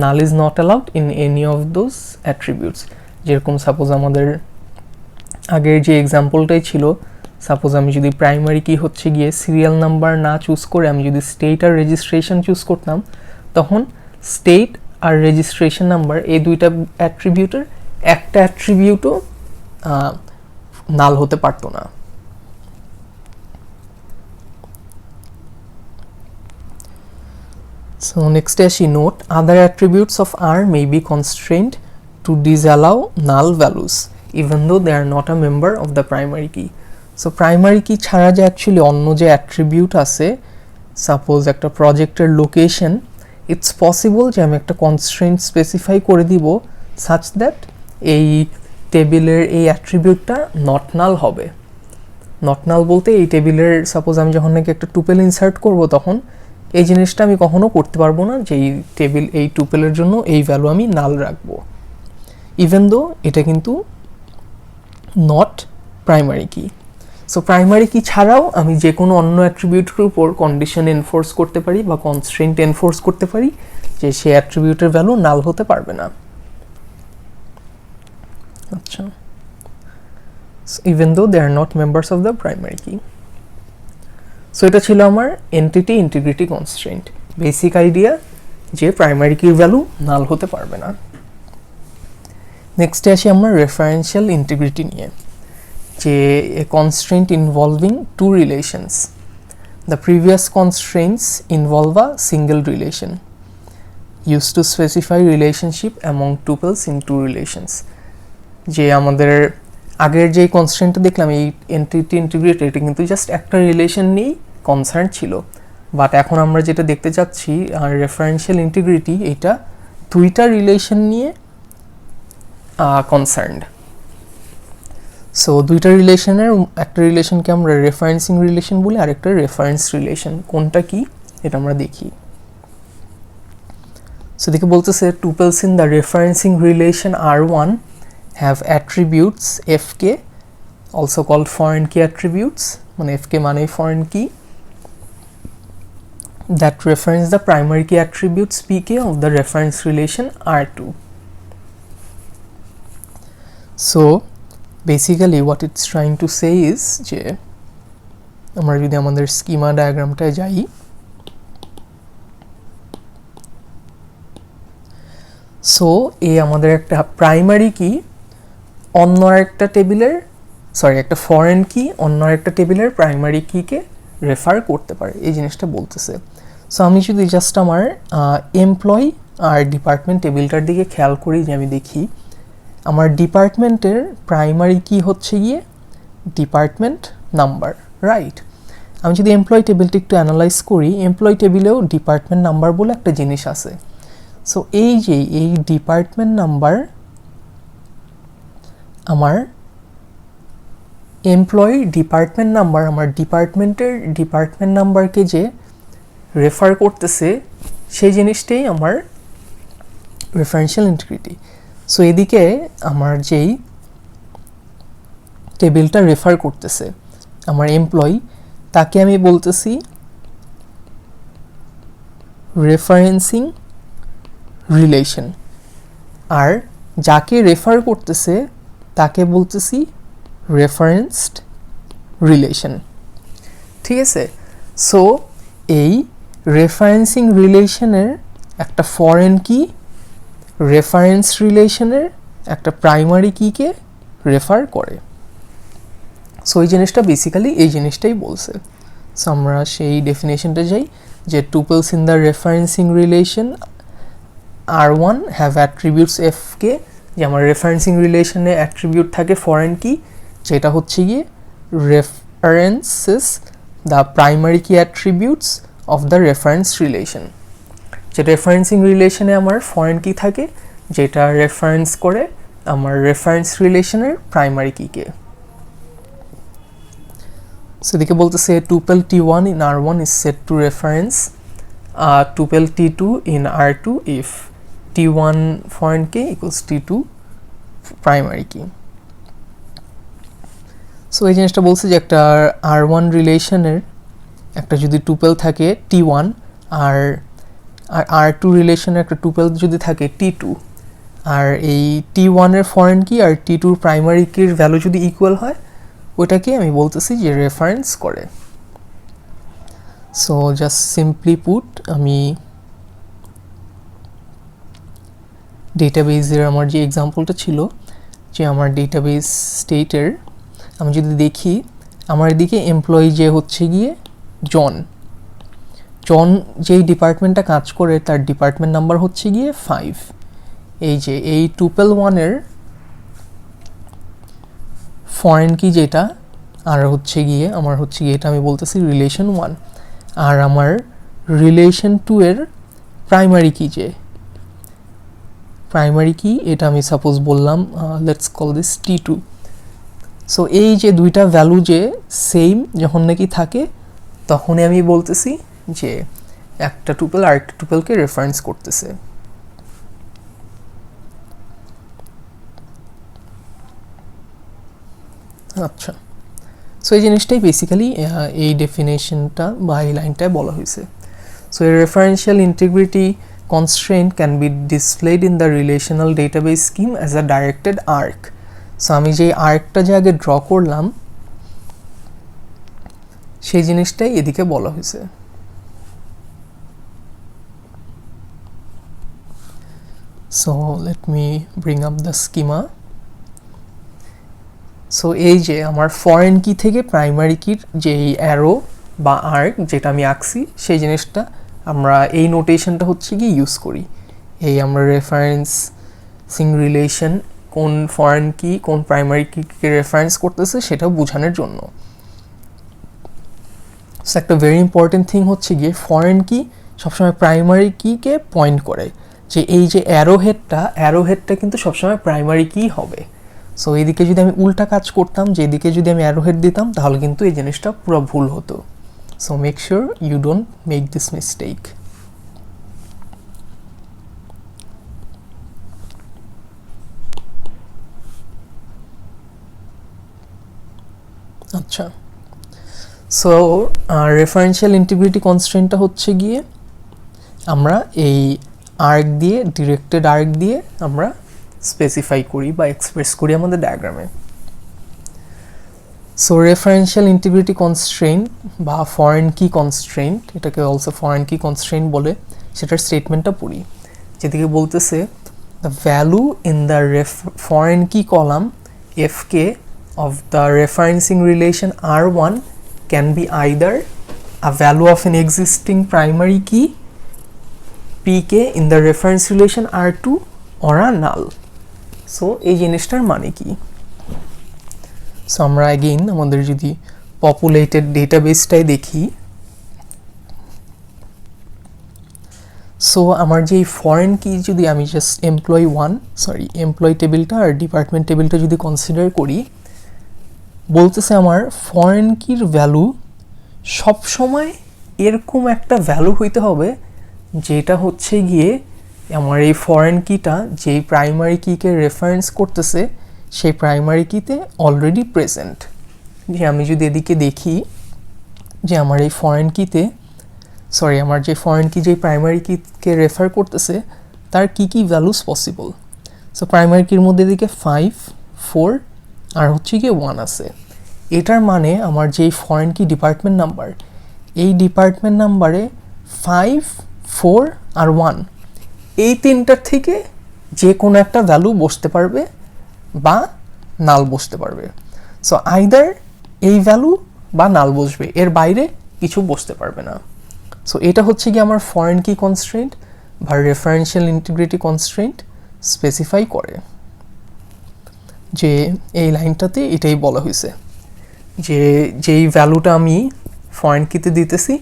নাল is not allowed in any of those attributes. যেরকম সাপোজ আমাদের আগের যে এক্সাম্পলটাই ছিল, সাপোজ আমি যদি প্রাইমারি কি হচ্ছে গিয়ে সিরিয়াল নাম্বার না চুজ করে আমি যদি স্টেট আর রেজিস্ট্রেশন চুজ করতাম, তখন স্টেট আর রেজিস্ট্রেশন নাম্বার এই দুইটা অ্যাট্রিবিউটের একটা অ্যাট্রিবিউটও নাল হতে পারতো না। So next আসি note, other attributes of R may be constrained to disallow null values even though they are not a member of the primary key. So primary key ছাড়া যে actually অন্য যে অ্যাট্রিবিউট আছে, সাপোজ একটা প্রজেক্টের location, it's possible যে আমি একটা কনস্ট্রেন্ট স্পেসিফাই করে দিব সাচ দ্যাট এই টেবিলের এই অ্যাট্রিবিউটটা নট নাল হবে। নট নাল বলতে এই টেবিলের সাপোজ আমি যখন নাকি একটা টুপেল ইনসার্ট করব তখন এই জিনিসটা আমি কখনো করতে পারবো না যে এই টেবিল এই টুপেলের জন্য এই ভ্যালু আমি নাল রাখবো, ইভেন দো এটা কিন্তু not primary key. So primary কি ছাড়াও আমি যে কোনো অন্য অ্যাট্রিবিউটের উপর কন্ডিশন এনফোর্স করতে পারি বা কনস্ট্রেন্ট এনফোর্স করতে পারি যে সেই অ্যাট্রিবিউটের ভ্যালু নাল হতে পারবে না। আচ্ছা, even though they are not members of the primary key. So এটা ছিল আমার entity integrity constraint, basic idea যে প্রাইমারি কির ভ্যালু নাল হতে পারবে না। নেক্সটে আসি আমরা রেফারেন্সিয়াল ইন্টিগ্রিটি নিয়ে, যে a constraint involving two relations. The previous constraints involve a single relation used to specify relationship among tuples in two relations। যে আমাদের আগের যে কনস্ট্রেন্টটা দেখলাম এই এন্টিটি ইন্টিগ্রিটি, এটা কিন্তু জাস্ট একটা রিলেশন নিয়েই কনসার্ন ছিল, বাট এখন আমরা যেটা দেখতে চাচ্ছি রেফারেন্সিয়াল ইন্টিগ্রিটি, এটা দুইটা রিলেশন নিয়ে কনসার্নড। সো দুইটা রিলেশনের একটা রিলেশনকে আমরা রেফারেন্সিং রিলেশন বলি, আরেকটা রেফারেন্স রিলেশন। কোনটা কি এটা আমরা দেখি। সো দেখে বলতেছে tuples in the referencing relation R1 have attributes fk, also called foreign key attributes, মানে fk মানে foreign key, that reference the primary key attributes pk of the reference relation R2. So basically what it's trying to say is যে আমরা যদি আমাদের schema ডায়াগ্রামটায় যাই, so এই আমাদের একটা প্রাইমারি কি অন্য একটা টেবিলের একটা ফরেন কি অন্য একটা টেবিলের প্রাইমারি কিকে রেফার করতে পারে, এই জিনিসটা বলতেছে। সো আমি যদি জাস্ট আমার এমপ্লয়ি আর ডিপার্টমেন্ট টেবিলটার দিকে খেয়াল করি, যে আমি দেখি আমার ডিপার্টমেন্টের প্রাইমারি কি হচ্ছে গিয়ে ডিপার্টমেন্ট নাম্বার, রাইট। আমি যদি এমপ্লয়ি টেবিলটা একটু অ্যানালাইজ করি, এমপ্লয়ি টেবিলেও ডিপার্টমেন্ট নাম্বার বলে একটা জিনিস আছে। সো এই যে এই ডিপার্টমেন্ট নাম্বার আমার এমপ্লয়ি ডিপার্টমেন্ট নাম্বার আমার ডিপার্টমেন্টের ডিপার্টমেন্ট নাম্বারকে যে রেফার করতেছে সেই জিনিসটাই আমার রেফারেন্সিয়াল ইন্টিগ্রিটি। সো এদিকে আমার যেই টেবিলটা রেফার করতেছে আমার এমপ্লয়ি, তাকে আমি বলতেছি রেফারেন্সিং রিলেশন, আর যাকে রেফার করতেছে তাকে বলতেছি রেফারেন্সড রিলেশন, ঠিক আছে। সো এই রেফারেন্সিং রিলেশনের একটা ফরেন কি রেফারেন্স রিলেশনের একটা প্রাইমারি কিকে রেফার করে। সো এই জিনিসটা বেসিক্যালি এই জিনিসটাই বলছে। সো আমরা সেই ডেফিনেশনটা যাই যে tuples in the referencing relation R1 have attributes FK, যে আমার রেফারেন্সিং রিলেশনে অ্যাট্রিবিউট থাকে ফরেন কি, যেটা হচ্ছে গিয়ে references the primary key attributes of the reference relation. যে রেফারেন্সিং রিলেশনে আমার ফরেন কি থাকে যেটা রেফারেন্স করে আমার রেফারেন্স রিলেশনের প্রাইমারি কিকে। সেদিকে বলতেছে tuple T1 in R1 is set to reference tuple T2 in R2 if T1 foreign key equals T2 primary key. So এই জিনিসটা বলছে যে একটা R1 রিলেশনের একটা যদি টুপেল থাকে T1 আর R2 রিলেশনের একটা টুপেল যদি থাকে T2, আর এই T1 এর ফরেন কি আর T2 প্রাইমারি কির ভ্যালু যদি ইকুয়াল হয় ওইটাকে আমি বলতেছি যে রেফারেন্স করে। সো জাস্ট সিম্পলি পুট আমি ডেটাবেজের আমার যে এক্সাম্পলটা ছিল যে আমার ডেটাবেজ স্টেটের আমি যদি দেখি আমার এদিকে এমপ্লয়ি যে হচ্ছে গিয়ে জন যেই ডিপার্টমেন্টটা কাজ করে তার ডিপার্টমেন্ট নাম্বার হচ্ছে গিয়ে 5। এই যে এই টুপেল 1-এর ফরেন কি যেটা আর হচ্ছে গিয়ে আমার হচ্ছে গিয়ে এটা আমি বলতেছি রিলেশন 1, আর আমার রিলেশন 2-এর প্রাইমারি কি যে প্রাইমারি কি এটা আমি সাপোজ বললাম let's call this T2। So এই যে দুইটা ভ্যালু যে সেম যখন নাকি থাকে তখনই আমি বলতেছি যে একটা টুপল আরেকটা টুপলকে রেফারেন্স করতেছে। আচ্ছা, সো এই জিনিসটাই বেসিক্যালি এই ডেফিনেশনটা বা এই লাইনটায় বলা হয়েছে। So A referential integrity constraint can be displayed in the relational database scheme as a directed arc. So আমি যে আর্কটা যে আগে ড্র করলাম সেই জিনিসটাই এদিকে বলা হয়েছে। So let me bring up the schema. So এই যে আমার ফরেন কি থেকে প্রাইমারি কির যে অ্যারো বা আর্ক যেটা আমি আঁকছি সেই জিনিসটা আমরা এই নোটেশনটা হচ্ছে কি ইউজ করি। এই আমরা রেফারেন্সিং রিলেশন কোন ফরেন কি কোন প্রাইমারি কিকে রেফারেন্স করতেছে সেটা বোঝানোর জন্য। সো একটা ভেরি ইম্পর্টেন্ট থিং হচ্ছে গিয়ে ফরেন কি সবসময় প্রাইমারি কিকে পয়েন্ট করে, যে এই যে অ্যারো হেডটা কিন্তু সবসময় প্রাইমারি কি হবে। সো এইদিকে যদি আমি উল্টা কাজ করতাম, যে এদিকে যদি আমি অ্যারো হেড দিতাম তাহলে কিন্তু এই জিনিসটা পুরো ভুল হতো। So make sure you don't make this mistake. আচ্ছা, সো রেফারেন্সিয়াল ইন্টিগ্রিটি কনস্ট্রেন্টটা হচ্ছে গিয়ে আমরা এই আর্ক দিয়ে ডিরেক্টেড আর্ক দিয়ে আমরা স্পেসিফাই করি বা এক্সপ্রেস করি আমাদের ডায়াগ্রামে। সো রেফারেন্সিয়াল ইন্টিগ্রিটি কনস্ট্রেন্ট বা ফরেন কি কনস্ট্রেন্ট, এটাকে অলসো ফরেন কি কনস্ট্রেন্ট বলে, সেটার স্টেটমেন্টটা পড়ি। যেদিকে বলতেছে the value in the foreign কি column FK of the referencing relation R1 can be either a value of an existing primary key PK in the reference relation R2 or a null. So এই জিনিসটার মানে কি? So আমরা again আমাদের যদি populated ডেটাবেসটাই দেখি, so আমার যে ফরেন কি যদি আমি জাস্ট এমপ্লয়ি টেবিলটা আর ডিপার্টমেন্ট টেবিলটা যদি কনসিডার করি, বলতেছে আমার ফরেন কির ভ্যালু সবসময় এরকম একটা ভ্যালু হইতে হবে যেটা হচ্ছে গিয়ে আমার এই ফরেন কিটা যেই প্রাইমারি কিকে রেফারেন্স করতেছে সেই প্রাইমারি কিতে অলরেডি প্রেজেন্ট। যে আমি যদি এদিকে দেখি যে আমার এই ফরেন কিতে আমার যে ফরেন কি যে প্রাইমারি কিকে রেফার করতেছে তার কি কি ভ্যালুস পসিবল। সো প্রাইমারি কির মধ্যে এদিকে 5, 4 আর হচ্ছে গিয়ে 1 আছে। এটার মানে আমার যেই ফরেন কি ডিপার্টমেন্ট নাম্বার, এই ডিপার্টমেন্ট নাম্বারে 5, 4 আর 1 এই তিনটার থেকে যে কোনো একটা ভ্যালু বসতে পারবে বা নাল বসতে পারবে। সো আইদার এই ভ্যালু বা নাল বসবে, এর বাইরে কিছু বসতে পারবে না। সো এটা হচ্ছে কি আমার ফরেন কি কনস্ট্রেন্ট বা রেফারেন্সিয়াল ইন্টিগ্রিটি কনস্ট্রেন্ট স্পেসিফাই করে, যে এই লাইনটাতে এটাই বলা হয়েছে যে যেই ভ্যালুটা আমি ফরেন কিতে দিতেছি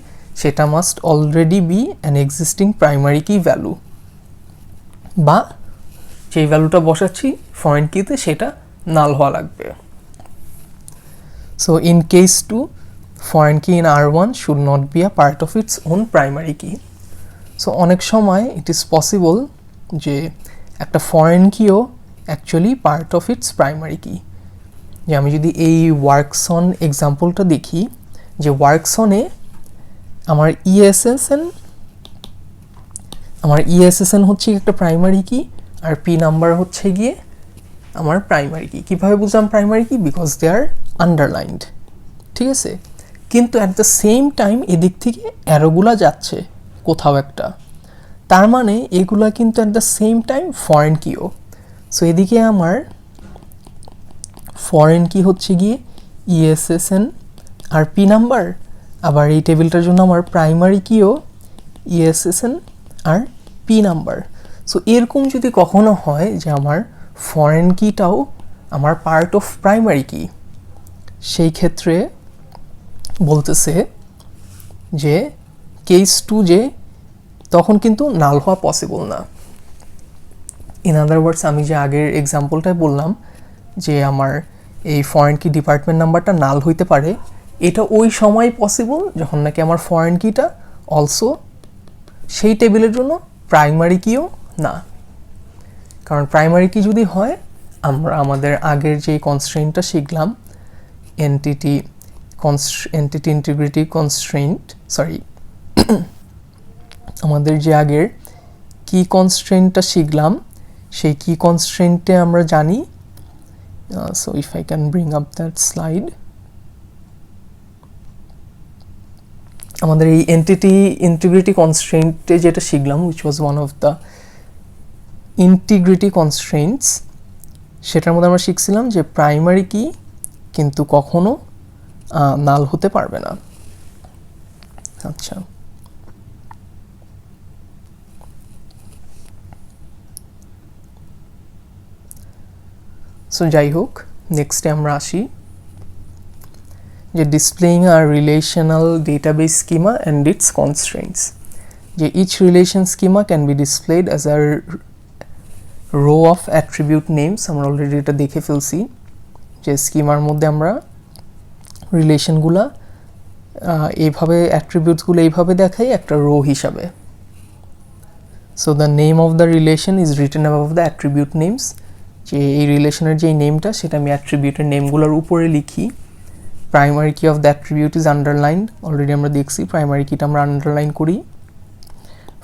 সেটা must already be an existing primary কি ভ্যালু, বা যেই ভ্যালুটা বসাচ্ছি ফরেন কিতে সেটা নাল হওয়া লাগবে। So in case two foreign key in R1 should not be a part of its own primary key. So অনেক সময় it is possible যে একটা foreign keyও actually part of its primary key। যে আমি যদি এই ওয়ার্কসন এক্সাম্পলটা দেখি, যে ওয়ার্কসনে আমার ESSN হচ্ছে একটা প্রাইমারি কি, আর পি নাম্বার হচ্ছে গিয়ে আমার প্রাইমারি কি। কীভাবে বুঝলাম প্রাইমারি কি? বিকজ দে আর আন্ডারলাইন্ড, ঠিক আছে। কিন্তু অ্যাট দ্য সেম টাইম এদিক থেকে অ্যারোগুলা যাচ্ছে কোথাও একটা, তার মানে এগুলা কিন্তু at the same time foreign কিও। সো এদিকে আমার ফরেন কি হচ্ছে গিয়ে ESSN আর পি নাম্বার, আবার এই টেবিলটার জন্য আমার প্রাইমারি কিও ESSN আর পি নাম্বার। সো এরকম যদি কখনো হয় যে আমার ফরেন কিটাও আমার পার্ট অফ প্রাইমারি কি, সেই ক্ষেত্রে বলতেছে যে কেস 2 যে তখন কিন্তু নাল হওয়া পসিবল না। ইন আদার ওয়ার্ডস আমি যে আগের এক্সাম্পলটায় বললাম যে আমার এই ফরেন কি ডিপার্টমেন্ট নাম্বারটা নাল হইতে পারে, এটা ওই সময় পসিবল যখন নাকি আমার ফরেন কিটা অলসো সেই টেবিলের জন্য প্রাইমারি কিও না। কারণ প্রাইমারি কি যদি হয়, আমরা আমাদের আগের যে কনস্ট্রেন্টটা শিখলাম এন্টিটি ইন্টিগ্রিটি কনস্ট্রেন্ট, আমাদের যে আগের কি কনস্ট্রেন্টটা শিখলাম সেই কি কনস্ট্রেন্টে আমরা জানি, so if I can bring up that slide, আমাদের এই এন্টিটি ইন্টিগ্রিটি কনস্ট্রেন্টে যেটা শিখলাম which was one of the integrity constraints, সেটার মধ্যে আমরা শিখছিলাম যে প্রাইমারি কি কিন্তু কখনো নাল হতে পারবে না। আচ্ছা, সো যাই হোক, নেক্সটে আমরা আসি যে displaying a relational database schema and its constraints. যে each relation schema can be displayed as a row of attribute names. আমরা অলরেডি এটা দেখে ফেলছি যে স্কিমার মধ্যে আমরা রিলেশনগুলা এইভাবে অ্যাট্রিবিউটসগুলো এইভাবে দেখাই একটা রো হিসাবে। So the name of the relation is written above the attribute names. যে এই রিলেশনের যেই নেমটা সেটা আমি অ্যাট্রিবিউটের নেমগুলোর উপরে লিখি। প্রাইমারি কি of the attribute is underlined, already আমরা দেখছি প্রাইমারি কিটা আমরা আন্ডারলাইন করি।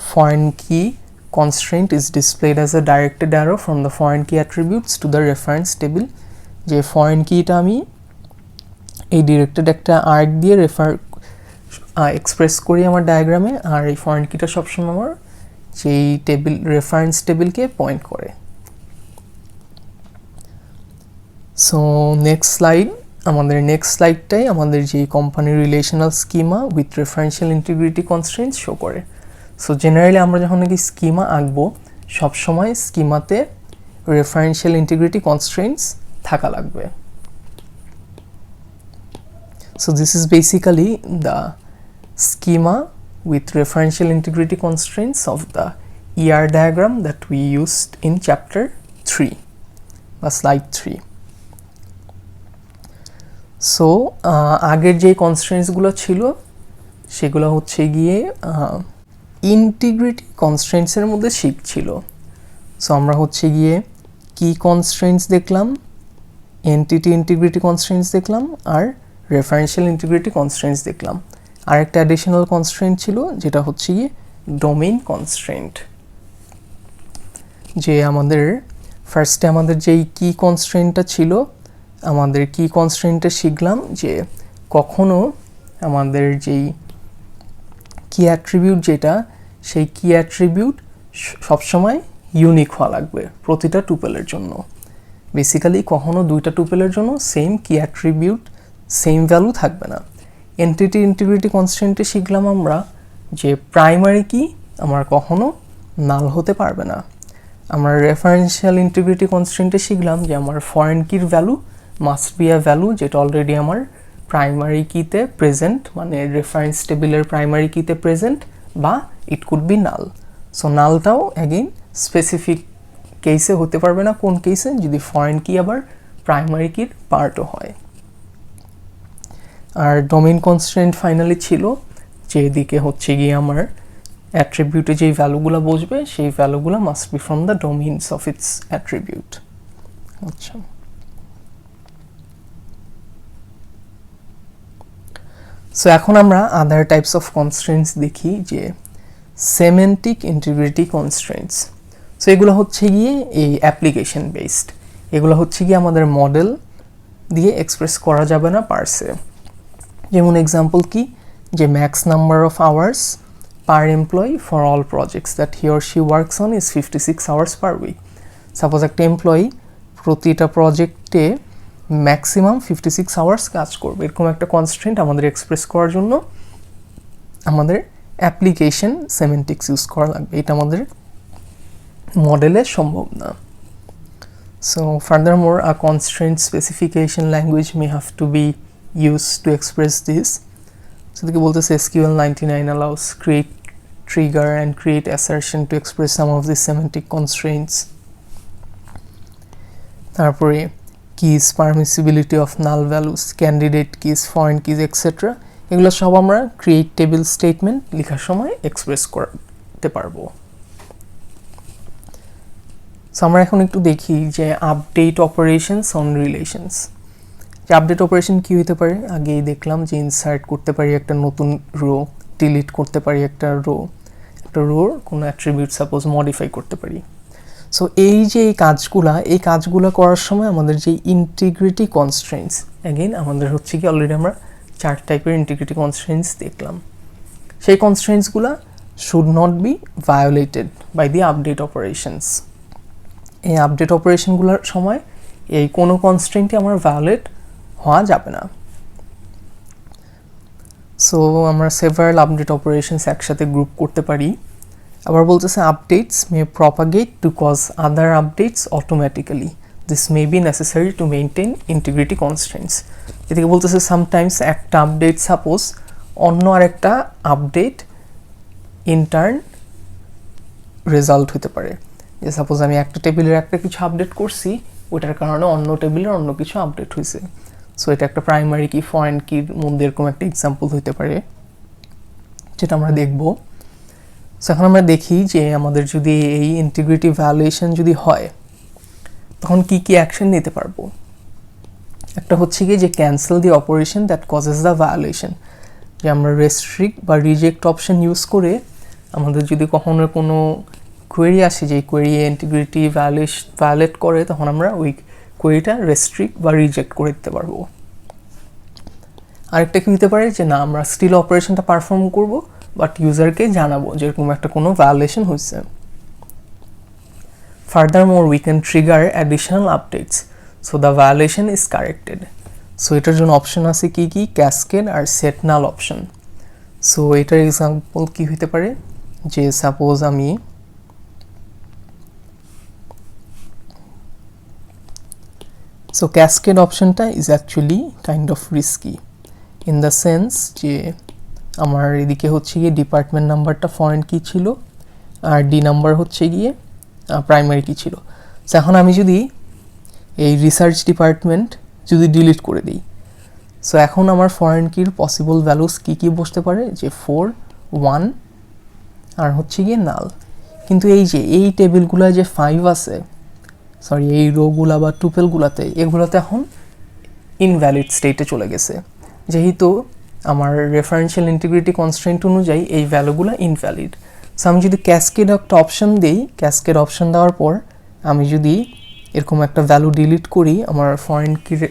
ফরেন কি constraint is displayed as a directed arrow from the foreign key attributes to the reference table। যে ফরেন কিটা আমি এই ডিরেক্টেড একটা আর্ক দিয়ে এক্সপ্রেস করি আমার ডায়াগ্রামে, আর এই ফরেন কিটা সবসময় আমার যেই টেবিল রেফারেন্স টেবিলকে পয়েন্ট করে। সো নেক্সট স্লাইড, আমাদের নেক্সট স্লাইডটাই আমাদের যে কোম্পানির relational schema with referential integrity constraints show করে। সো জেনারেলি আমরা যখন নাকি স্কিমা আঁকবো সবসময় স্কিমাতে রেফারেন্সিয়াল ইন্টিগ্রিটি কনস্ট্রেন্টস থাকা লাগবে। So this is basically the schema with referential integrity constraints of the ER diagram that we used in chapter 3 বা slide 3. So আগের যে কনস্ট্রেন্টসগুলো ছিল সেগুলো হচ্ছে গিয়ে ইন্টিগ্রিটি কনস্ট্রেন্টসের মধ্যে শিখছিল। সো আমরা হচ্ছে গিয়ে কি কনস্ট্রেন্টস দেখলাম, এন্টিটি ইন্টিগ্রিটি কনস্ট্রেন্টস দেখলাম, আর রেফারেন্সিয়াল ইন্টিগ্রিটি কনস্ট্রেন্টস দেখলাম। আর একটা অ্যাডিশনাল কনস্ট্রেন্ট ছিল যেটা হচ্ছে গিয়ে ডোমেইন কনস্ট্রেন্ট। যে আমাদের ফার্স্টে আমাদের যেই কি কনস্ট্রেন্টটা ছিল, আমাদের কি কনস্ট্রেন্টে শিখলাম যে কখনো আমাদের যেই কি অ্যাট্রিবিউট যেটা, সেই কি অ্যাট্রিবিউট সবসময় ইউনিক হওয়া লাগবে প্রতিটা টুপেলের জন্য। বেসিক্যালি কখনো দুইটা টুপেলের জন্য সেম কি অ্যাট্রিবিউট সেম ভ্যালু থাকবে না। এন্টিটি ইন্টিগ্রিটি কনস্ট্রেন্টে শিখলাম আমরা যে প্রাইমারি কি আমার কখনো নাল হতে পারবে না। আমরা রেফারেন্সিয়াল ইন্টিগ্রিটি কনস্ট্রেন্টে শিখলাম যে আমার ফরেন কির value must be a value যেটা অলরেডি আমার প্রাইমারি কিতে প্রেজেন্ট, মানে রেফারেন্স টেবিলের প্রাইমারি কিতে প্রেজেন্ট, বা it could be null. So নালটাও অ্যাগেইন স্পেসিফিক কেসে হতে পারবে না, কোন কেসে, যদি ফরেন কি আবার প্রাইমারি কির পার্টও হয়। আর ডোমেইন কনস্ট্রেন্ট ফাইনালি ছিল যে এদিকে হচ্ছে গিয়ে আমার অ্যাট্রিবিউটে যেই ভ্যালুগুলো বসবে সেই ভ্যালুগুলো must be from the domains of its attribute. আচ্ছা, সো এখন আমরা আদার টাইপস অফ কনস্ট্রেন্টস দেখি, যে সেমেন্টিক ইন্টিগ্রিটি কনস্ট্রেন্টস। সো এগুলো হচ্ছে গিয়ে এই অ্যাপ্লিকেশন বেসড, এগুলো হচ্ছে গিয়ে আমাদের মডেল দিয়ে এক্সপ্রেস করা যাবে না পারসে। যেমন এক্সাম্পল কি, যে max number of hours per employee for all projects that he or she works on is 56 hours per week. Suppose একটা এমপ্লয়ি প্রতিটা প্রজেক্টে ম্যাক্সিমাম 56 আওয়ার্স কাজ করবে, এরকম একটা কনস্ট্রেন্ট আমাদের এক্সপ্রেস করার জন্য আমাদের অ্যাপ্লিকেশন সেমেন্টিক্স ইউজ করা লাগবে, এটা আমাদের মডেলে সম্ভব না। So furthermore a constraint specification language may have to be used to express this. So they bolte SQL 99 allows create trigger and create assertion to express some of the semantic constraints. তারপরে keys, permissibility of null values, candidate keys, foreign keys, etc. এগুলো সব আমরা create table statement লেখার সময় express করতে পারবো। So আমরা এখন একটু দেখি যে আপডেট অপারেশনস অন রিলেশনস। যে আপডেট অপারেশন কী হতে পারে, আগেই দেখলাম যে ইনসার্ট করতে পারি একটা নতুন রো, ডিলিট করতে পারি একটা রোর কোনো অ্যাট্রিবিউট সাপোজ মডিফাই করতে পারি। সো এই যে এই কাজগুলো করার সময় আমাদের যে ইন্টিগ্রিটি কনস্ট্রেন্টস, অ্যাগেইন আমাদের হচ্ছে কি অলরেডি আমরা 4 টাইপের ইন্টিগ্রিটি কনস্ট্রেন্টস দেখলাম, সেই কনস্ট্রেন্টসগুলো should not be violated by the update operations. এই আপডেট অপারেশনগুলোর সময় এই কোনো কনস্ট্রেন্টই আমার ভায়োলেট হওয়া যাবে না। সো আমরা সেভারাল আপডেট অপারেশনস একসাথে গ্রুপ করতে পারি। আবার বলতেছে updates may propagate to cause other updates automatically, this may be necessary to maintain integrity constraints. এদিকে বলতেছে সামটাইমস একটা আপডেট সাপোজ অন্য আরেকটা আপডেট ইনটার্ন রেজাল্ট হতে পারে, যে সাপোজ আমি একটা টেবিলের একটা কিছু আপডেট করছি, ওটার কারণে অন্য টেবিলের অন্য কিছু আপডেট হয়েছে। সো এটা একটা প্রাইমারি কি ফরেন কির মধ্যে এরকম একটা এক্সাম্পল হতে পারে, যেটা আমরা দেখব। সো এখন আমরা দেখি যে আমাদের যদি এই ইন্টিগ্রিটি ভ্যালুয়েশন যদি হয় তখন কি কি অ্যাকশন নিতে পারবো। একটা হচ্ছে কি যে cancel the operation that causes the valuation, যে আমরা রেস্ট্রিক্ট বা রিজেক্ট অপশন ইউজ করে আমাদের যদি কখনো কোনো কোয়েরি আসে যে কোয়েরি ইন্টিগ্রিটি ভায়োলেট করে, তখন আমরা ওই কোয়েরিটা রেস্ট্রিক্ট বা রিজেক্ট করে দিতে পারবো। আরেকটা কি হতে পারে যে না, আমরা স্টিল অপারেশনটা পারফর্ম করব বাট ইউজারকে জানাবো যে এরকম একটা কোনো ভায়োলেশন হয়েছে। ফার্দারমোর we can trigger additional updates so the violation is corrected. So এটার জন্য অপশন আছে কি কি, ক্যাসকেড আর সেট নাল অপশন। সো এটার এক্সাম্পল কি হতে পারে, যে সাপোজ আমি সো ক্যাসকেড অপশনটা is actually kind of risky in the sense যে আমার এদিকে হচ্ছে গিয়ে ডিপার্টমেন্ট নাম্বারটা ফরেন কি ছিল আর ডি নাম্বার হচ্ছে গিয়ে প্রাইমারি কি ছিল। সো এখন আমি যদি এই রিসার্চ ডিপার্টমেন্ট যদি ডিলিট করে দিই, সো এখন আমার ফরেন কির পসিবল ভ্যালুস কী কী বসতে পারে, যে 4, 1 আর হচ্ছে গিয়ে নাল। কিন্তু এই যে এই টেবিলগুলো যে 5 আছে, সরি এই রোগুলা বা টুপেলগুলাতে, এগুলোতে এখন ইনভ্যালিড স্টেটে চলে গেছে, যেহেতু আমার রেফারেন্সিয়াল ইন্টিগ্রিটি কনস্ট্রেন্ট অনুযায়ী এই ভ্যালুগুলো ইনভ্যালিড। সো আমি যদি ক্যাসকেড একটা অপশন দিই, ক্যাসকেড অপশন দেওয়ার পর আমি যদি এরকম একটা ভ্যালু ডিলিট করি, আমার ফরেন কির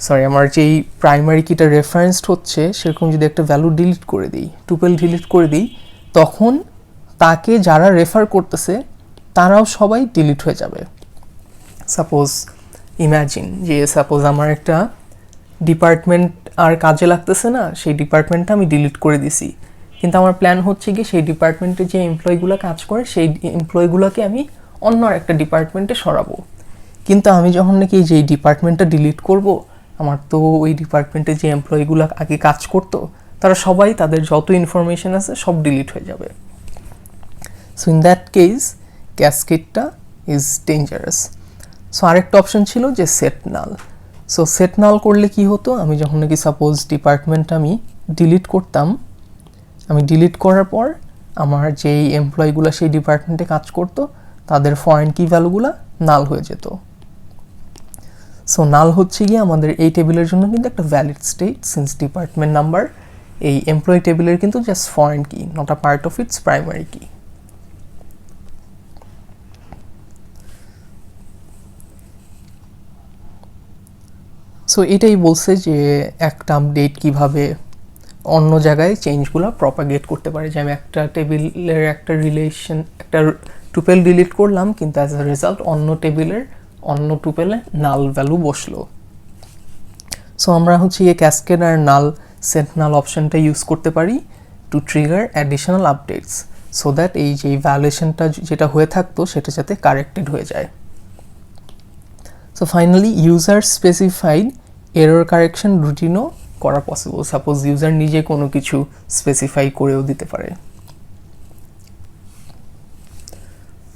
সরি আমার যেই প্রাইমারি কিটা রেফারেন্সড হচ্ছে সেরকম যদি একটা ভ্যালু ডিলিট করে দিই, টুপেল ডিলিট করে দিই, তখন তাকে যারা রেফার করতেছে তারাও সবাই ডিলিট হয়ে যাবে। সাপোজ ইম্যাজিন যে সাপোজ আমার একটা ডিপার্টমেন্ট আর কাজে লাগতেছে না, সেই ডিপার্টমেন্টটা আমি ডিলিট করে দিছি, কিন্তু আমার প্ল্যান হচ্ছে কি সেই ডিপার্টমেন্টে যে এমপ্লয়িগুলো কাজ করে সেই এমপ্লয়িগুলোকে আমি অন্য একটা ডিপার্টমেন্টে সরাবো। কিন্তু আমি যখন নাকি যেই ডিপার্টমেন্টটা ডিলিট করব, আমার তো ওই ডিপার্টমেন্টে যে এমপ্লয়িগুলো আগে কাজ করতো তারা সবাই, তাদের যত ইনফরমেশন আছে সব ডিলিট হয়ে যাবে। সো ইন দ্যাট কেস ক্যাসকেডটা ইজ ডেঞ্জারাস। সো আরেকটা অপশন ছিল যে set null. So set null করলে কি হতো, আমি যখন নাকি সাপোজ ডিপার্টমেন্টটা আমি ডিলিট করতাম, আমি ডিলিট করার পর আমার যেই এমপ্লয়িগুলো সেই ডিপার্টমেন্টে কাজ করতো তাদের ফরেন কি ভ্যালুগুলো নাল হয়ে যেত। সো নাল হচ্ছে গিয়ে আমাদের এই টেবিলের জন্য কিন্তু একটা valid state, since department number এই এমপ্লয়ি টেবিলের কিন্তু জাস্ট ফরেন কি, not a part of its primary key. So এটাই বলছে যে একটা আপডেট কিভাবে অন্য জায়গায় চেঞ্জগুলো প্রপাগেট করতে পারে, যে আমি একটা টেবিলের একটা রিলেশন, একটা টুপেল ডিলিট করলাম, কিন্তু অ্যাজ আ রেজাল্ট অন্য টেবিলের অন্য টুপেলে নাল ভ্যালু বসলো। সো আমরা হচ্ছে এই ক্যাসকেড আর নাল সেট নাল অপশনটা ইউজ করতে পারি to trigger additional updates, so that এই যে ভ্যালুয়েশনটা যেটা হয়ে থাকতো সেটা যাতে কারেক্টেড হয়ে যায়। So finally user specified error correction রুটিনও করা পসিবল। সাপোজ ইউজার নিজে কোনো কিছু স্পেসিফাই করেও দিতে পারে।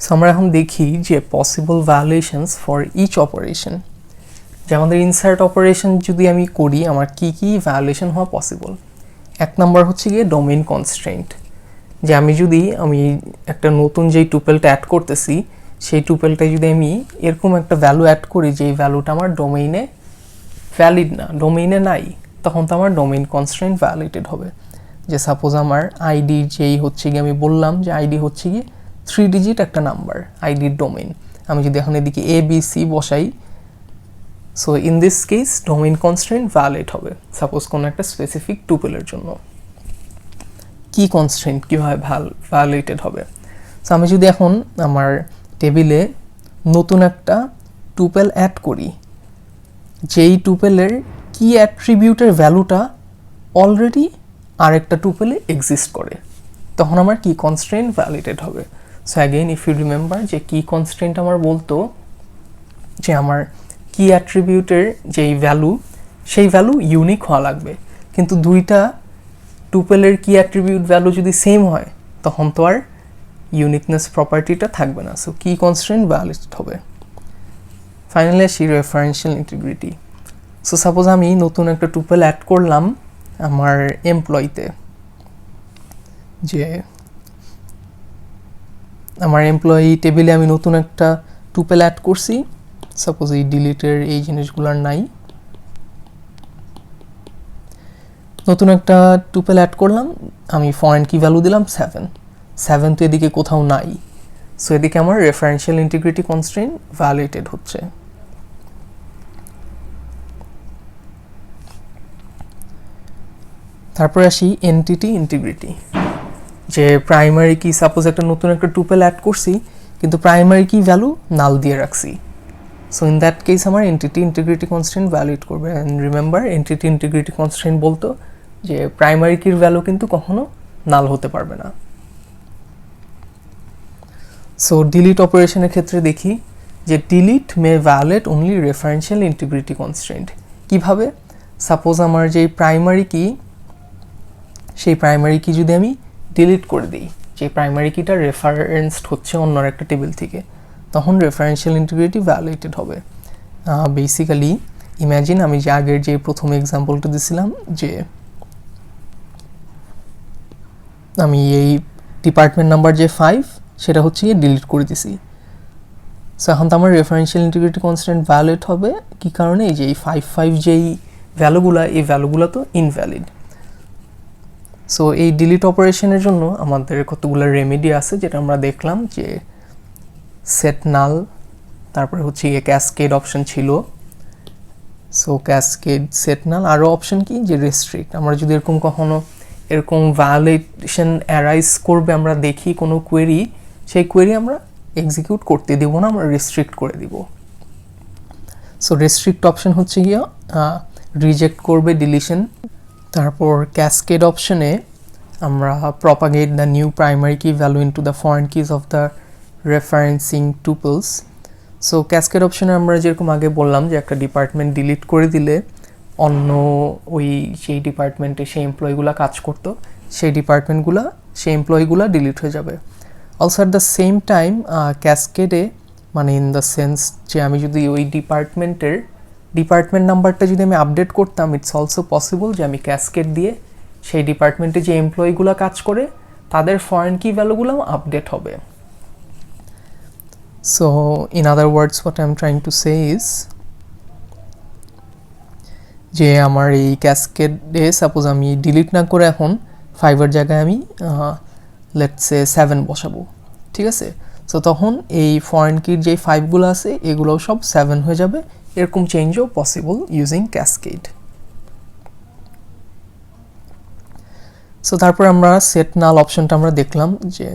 সো আমরা এখন দেখি যে পসিবল ভ্যালুয়েশনস ফর ইচ অপারেশন, যে আমাদের ইনসার্ট অপারেশন যদি আমি করি আমার কি কি ভ্যালুয়েশন হওয়া পসিবল। এক নম্বর হচ্ছে গিয়ে ডোমেইন কনস্ট্রেন্ট, যে আমি একটা নতুন যেই টুপেলটা অ্যাড করতেছি সেই টুপেলটায় যদি আমি এরকম একটা ভ্যালু অ্যাড করি যে এই ভ্যালুটা আমার ডোমেইনে ভ্যালিড না, ডোমেইনে নাই, তখন তো আমার ডোমেইন কনস্ট্রেন্ট ভ্যালিডেড হবে। যে সাপোজ আমার আইডি যেই হচ্ছে গিয়ে আমি বললাম যে আইডি হচ্ছে গিয়ে 3 ডিজিট একটা নাম্বার, আইডির ডোমেইন, আমি যদি এখন এদিকে ABC বসাই, so in this case domain constraint valid হবে সাপোজ কোনো একটা স্পেসিফিক টুপেলের জন্য। কি কনস্ট্রেন্ট কীভাবে ভ্যালিডেড হবে, সো আমি যদি এখন আমার টেবিলে নতুন একটা টুপেল অ্যাড করি, যেই টুপেলের কি অ্যাট্রিবিউটের ভ্যালুটা অলরেডি আরেকটা টুপেলে এক্সিস্ট করে, তখন আমার কি কনস্ট্রেন্ট ভ্যালিডেড হবে। So again if you remember যে কি কনস্ট্রেন্ট আমার বলতো যে আমার কি অ্যাট্রিবিউটের যেই ভ্যালু সেই ভ্যালু ইউনিক হওয়া লাগবে, কিন্তু দুইটা টুপেলের কি অ্যাট্রিবিউট ভ্যালু যদি সেম হয় তখন তো আর ইউনিকনেস প্রপার্টিটা থাকবে না। সো কি কনস্ট্রেন্ট ভ্যালিড হবে। ফাইনালি আসি রেফারেন্সিয়াল ইন্টিগ্রিটি। সো সাপোজ আমি নতুন একটা টুপেল অ্যাড করলাম আমার এমপ্লয়িতে, যে আমার এমপ্লয়ি টেবিলে আমি নতুন একটা টুপেল অ্যাড করছি, সাপোজ এই ডিলিটের এই জিনিসগুলোর নাই, নতুন একটা টুপেল অ্যাড করলাম, আমি ফরেন কি ভ্যালু দিলাম 7 তো এদিকে কোথাও নাই, সো এদিকে আমার রেফারেন্সিয়াল ইন্টিগ্রিটি কনস্ট্রেন্ট ভ্যালিডেড হচ্ছে। তারপরে আসি এন্টিটি ইন্টিগ্রিটি, যে প্রাইমারি কি সাপোজ নতুন একটা টুপেল অ্যাড করছি কিন্তু প্রাইমারি কি ভ্যালু নাল দিয়ে রাখছি, সো ইন দ্যাট কেস আমার এন্টিটি ইন্টিগ্রিটি কনস্ট্রেন্ট ভ্যালিড করবে। And remember entity integrity constraint বলতো যে প্রাইমারি কির ভ্যালু কিন্তু কখনো নাল হতে পারবে না। সো ডিলিট অপারেশনের ক্ষেত্রে দেখি যে delete may valid only referential integrity constraint. কিভাবে, সাপোজ আমার যে প্রাইমারি কি সেই প্রাইমারি কি যদি আমি ডিলিট করে দিই, যে প্রাইমারি কিটা রেফারেন্সড হচ্ছে অন্য একটা টেবিল থেকে, তখন রেফারেন্সিয়াল ইন্টিগ্রিটি ভ্যালিডেড হবে। বেসিক্যালি ইম্যাজিন আমি যে আগের যে প্রথম এক্সাম্পলটা দিছিলাম যে আমি এই ডিপার্টমেন্ট নাম্বার যে 5 সেটা হচ্ছে গিয়ে ডিলিট করে দিছি, সো এখন তো আমার রেফারেন্সিয়াল ইন্টিগ্রিটি কনস্ট্যান্ট ভ্যালিড হবে। কি কারণে, এই যে এই 5 যেই ভ্যালুগুলো এই ভ্যালুগুলো তো ইনভ্যালিড। সো এই ডিলিট অপারেশনের জন্য আমাদের কতগুলো রেমেডি আছে যেটা আমরা দেখলাম, যে সেট নাল, তারপরে হচ্ছে ক্যাসকেড অপশন ছিল, সো ক্যাসকেড, সেট নাল, আরও অপশন কি যে রেস্ট্রিক্ট। আমরা যদি এরকম কখনো এরকম ভায়োলেশন অ্যারাইজ করবে আমরা দেখি কোনো কোয়েরি, সেই কোয়েরি আমরা এক্সিকিউট করতে দেবো না, আমরা রেস্ট্রিক্ট করে দিব। সো রেস্ট্রিক্ট অপশন হচ্ছে গিয়ে রিজেক্ট করবে ডিলিশন। তারপর ক্যাসকেড অপশনে আমরা প্রপাগেট দ্য নিউ প্রাইমারি কি value into the foreign keys of the referencing tuples. So cascade অপশনে আমরা যেরকম আগে বললাম যে একটা ডিপার্টমেন্ট ডিলিট করে দিলে অন্য সেই ডিপার্টমেন্টে সেই এমপ্লয়িগুলো কাজ করতো, সেই ডিপার্টমেন্টগুলো সেই এমপ্লয়িগুলো ডিলিট হয়ে যাবে। Also at the same time ক্যাসকেডে মানে ইন দ্য সেন্স যে আমি যদি ওই ডিপার্টমেন্ট নাম্বারটা যদি আমি আপডেট করতাম, ইটস অলসো পসিবল যে আমি ক্যাসকেড দিয়ে সেই ডিপার্টমেন্টে যে এমপ্লয়িগুলো কাজ করে তাদের ফরেন কি ভ্যালুগুলো আপডেট হবে। So in other words what I am trying to say is যে আমার এই ক্যাসকেডে সাপোজ আমি ডিলিট না করে এখন 5 জায়গায় আমি লেটস সে 7 বসাবো, ঠিক আছে। সো তখন এই ফরেন কির যে 5গুলো আছে এগুলোও সব 7 হয়ে যাবে। এরকম চেঞ্জও পসিবল ইউজিং ক্যাসকেড। সো তারপর আমরা সেট নাল অপশনটা আমরা দেখলাম যে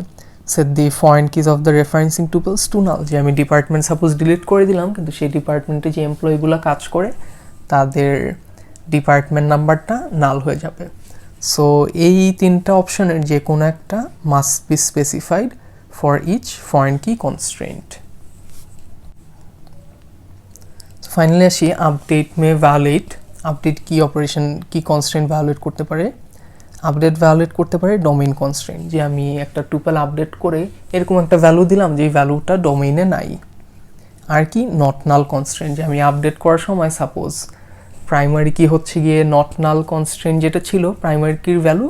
set the foreign keys of the referencing tuples two নাল, যে আমি ডিপার্টমেন্ট সাপোজ ডিলিট করে দিলাম কিন্তু সেই ডিপার্টমেন্টে যে এমপ্লয়িগুলো কাজ করে তাদের ডিপার্টমেন্ট নাম্বারটা নাল হয়ে যাবে। সো এই 3টা অপশনের যে কোনো একটা must be specified for each foreign key constraint. Finally আসি আপডেট মে ভ্যালিড। আপডেট কি অপারেশন কি কনস্ট্রেন্ট ভ্যালিড করতে পারে? আপডেট ভ্যালিড করতে পারে ডোমেইন কনস্ট্রেন্ট, যে আমি একটা টুপল আপডেট করে এরকম একটা ভ্যালু দিলাম যে ভ্যালুটা ডোমেইনে নাই। আর কি নট নাল কনস্ট্রেন্ট, যে আমি আপডেট করার সময় সাপোজ প্রাইমারি কি হচ্ছে গিয়ে নট নাল কনস্ট্রেন্ট যেটা ছিল প্রাইমারি কির ভ্যালু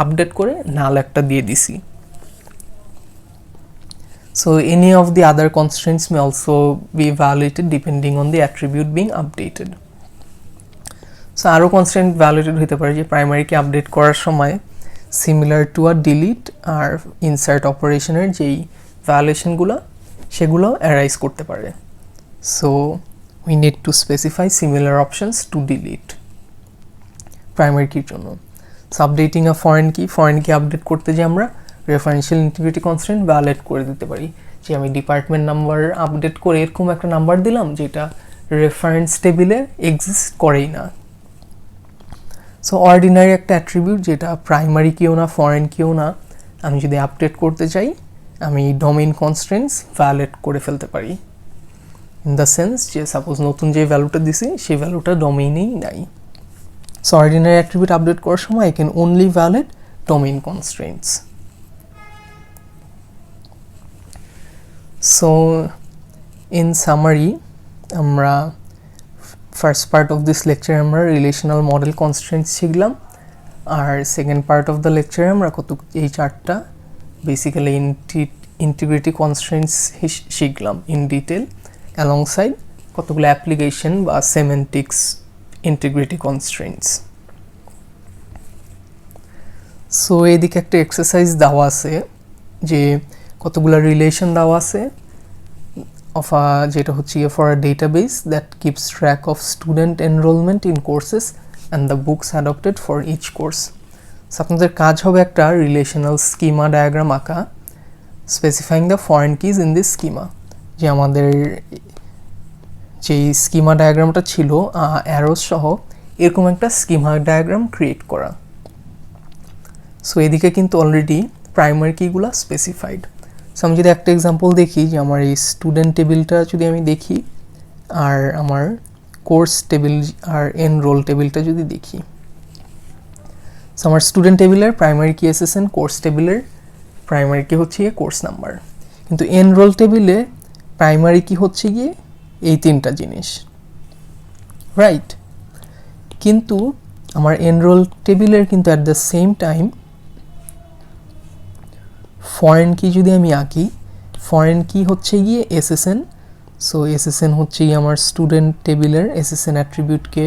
আপডেট করে নাল একটা দিয়ে দিছি। So any of the other constraints may also be evaluated depending on the attribute being updated. So আরও কনস্ট্রেন্ট ভ্যালিডেট হতে পারে যে প্রাইমারিকে আপডেট করার সময় সিমিলার টু আ ডিলিট আর ইনসার্ট অপারেশনের যেই ভ্যালুয়েশনগুলো সেগুলো অ্যারাইজ করতে পারে। So we need to specify similar options to delete primary কির জন্য। So updating a foreign key update করতে যে আমরা রেফারেন্সিয়াল ইন্টিগ্রিটি কনস্ট্রেন্ট ভ্যালিড করে দিতে পারি, যে আমি ডিপার্টমেন্ট নাম্বার আপডেট করে এরকম একটা নাম্বার দিলাম যেটা রেফারেন্স টেবিলে এক্সিস্ট করেই না। সো অর্ডিনারি একটা অ্যাট্রিবিউট যেটা প্রাইমারি কিও না ফরেন কিও না, আমি যদি আপডেট করতে চাই আমি ডোমেইন কনস্ট্রেন্টস ভ্যালিড করে ফেলতে পারি। ইন দ্য সেন্স যে সাপোজ নতুন যে ভ্যালুটা দিছি সেই ভ্যালুটা ডোমেইনেই নাই। সো অর্ডিনারি অ্যাট্রিবিউট আপডেট করার সময় I can only valid domain constraints. So in summary আমরা ফার্স্ট পার্ট অফ দিস লেকচারে আমরা রিলেশনাল মডেল কনস্ট্রেন্টস শিখলাম, আর সেকেন্ড পার্ট অফ দ্য লেকচারে আমরা এই 4টা বেসিক্যালি ইন্টিগ্রিটি কনস্ট্রেন্টস শিখলাম ইন ডিটেল, অ্যালংসাইড কতগুলো অ্যাপ্লিকেশন বা সেমেন্টিক্স ইন্টিগ্রিটি কনস্ট্রেন্টস। সো এদিকে একটা এক্সারসাইজ দেওয়া আছে যে কতগুলো রিলেশন দেওয়া আছে of যেটা হচ্ছে for a database that keeps track of student enrollment in courses and the books adopted for each course. So আপনাদের কাজ হবে একটা রিলেশনাল স্কিমা ডায়াগ্রাম আঁকা specifying the foreign keys in this schema, যে আমাদের যেই স্কিমা ডায়াগ্রামটা ছিল অ্যারোস সহ এরকম একটা স্কিমা ডায়াগ্রাম ক্রিয়েট করা। সো এদিকে কিন্তু অলরেডি প্রাইমারি কিগুলো স্পেসিফাইড। সো আমি যদি একটা এক্সাম্পল দেখি যে আমার এই স্টুডেন্ট টেবিলটা যদি আমি দেখি আর আমার কোর্স টেবিল আর এনরোল টেবিলটা যদি দেখি, সো আমার স্টুডেন্ট টেবিলের প্রাইমারি কি এসএসএন, কোর্স টেবিলের প্রাইমারি কি হচ্ছে গিয়ে কোর্স নাম্বার, কিন্তু এনরোল টেবিলে প্রাইমারি কি হচ্ছে গিয়ে এই 3টা জিনিস, রাইট। কিন্তু আমার এনরোল টেবিলের কিন্তু at the same time foreign কি যদি আমি আঁকি, ফরেন কি হচ্ছে গিয়ে এসএসএন। সো এসএসএন হচ্ছে গিয়ে আমার স্টুডেন্ট টেবিলের এসএসএন অ্যাট্রিবিউটকে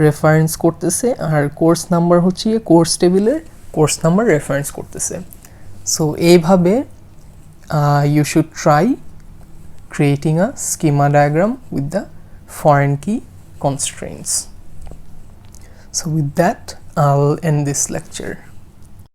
রেফারেন্স করতেছে, আর কোর্স নাম্বার হচ্ছে গিয়ে কোর্স টেবিলের কোর্স নাম্বার রেফারেন্স করতেছে। সো এইভাবে you should try creating a schema diagram with the foreign key constraints. So with that, I'll end this lecture.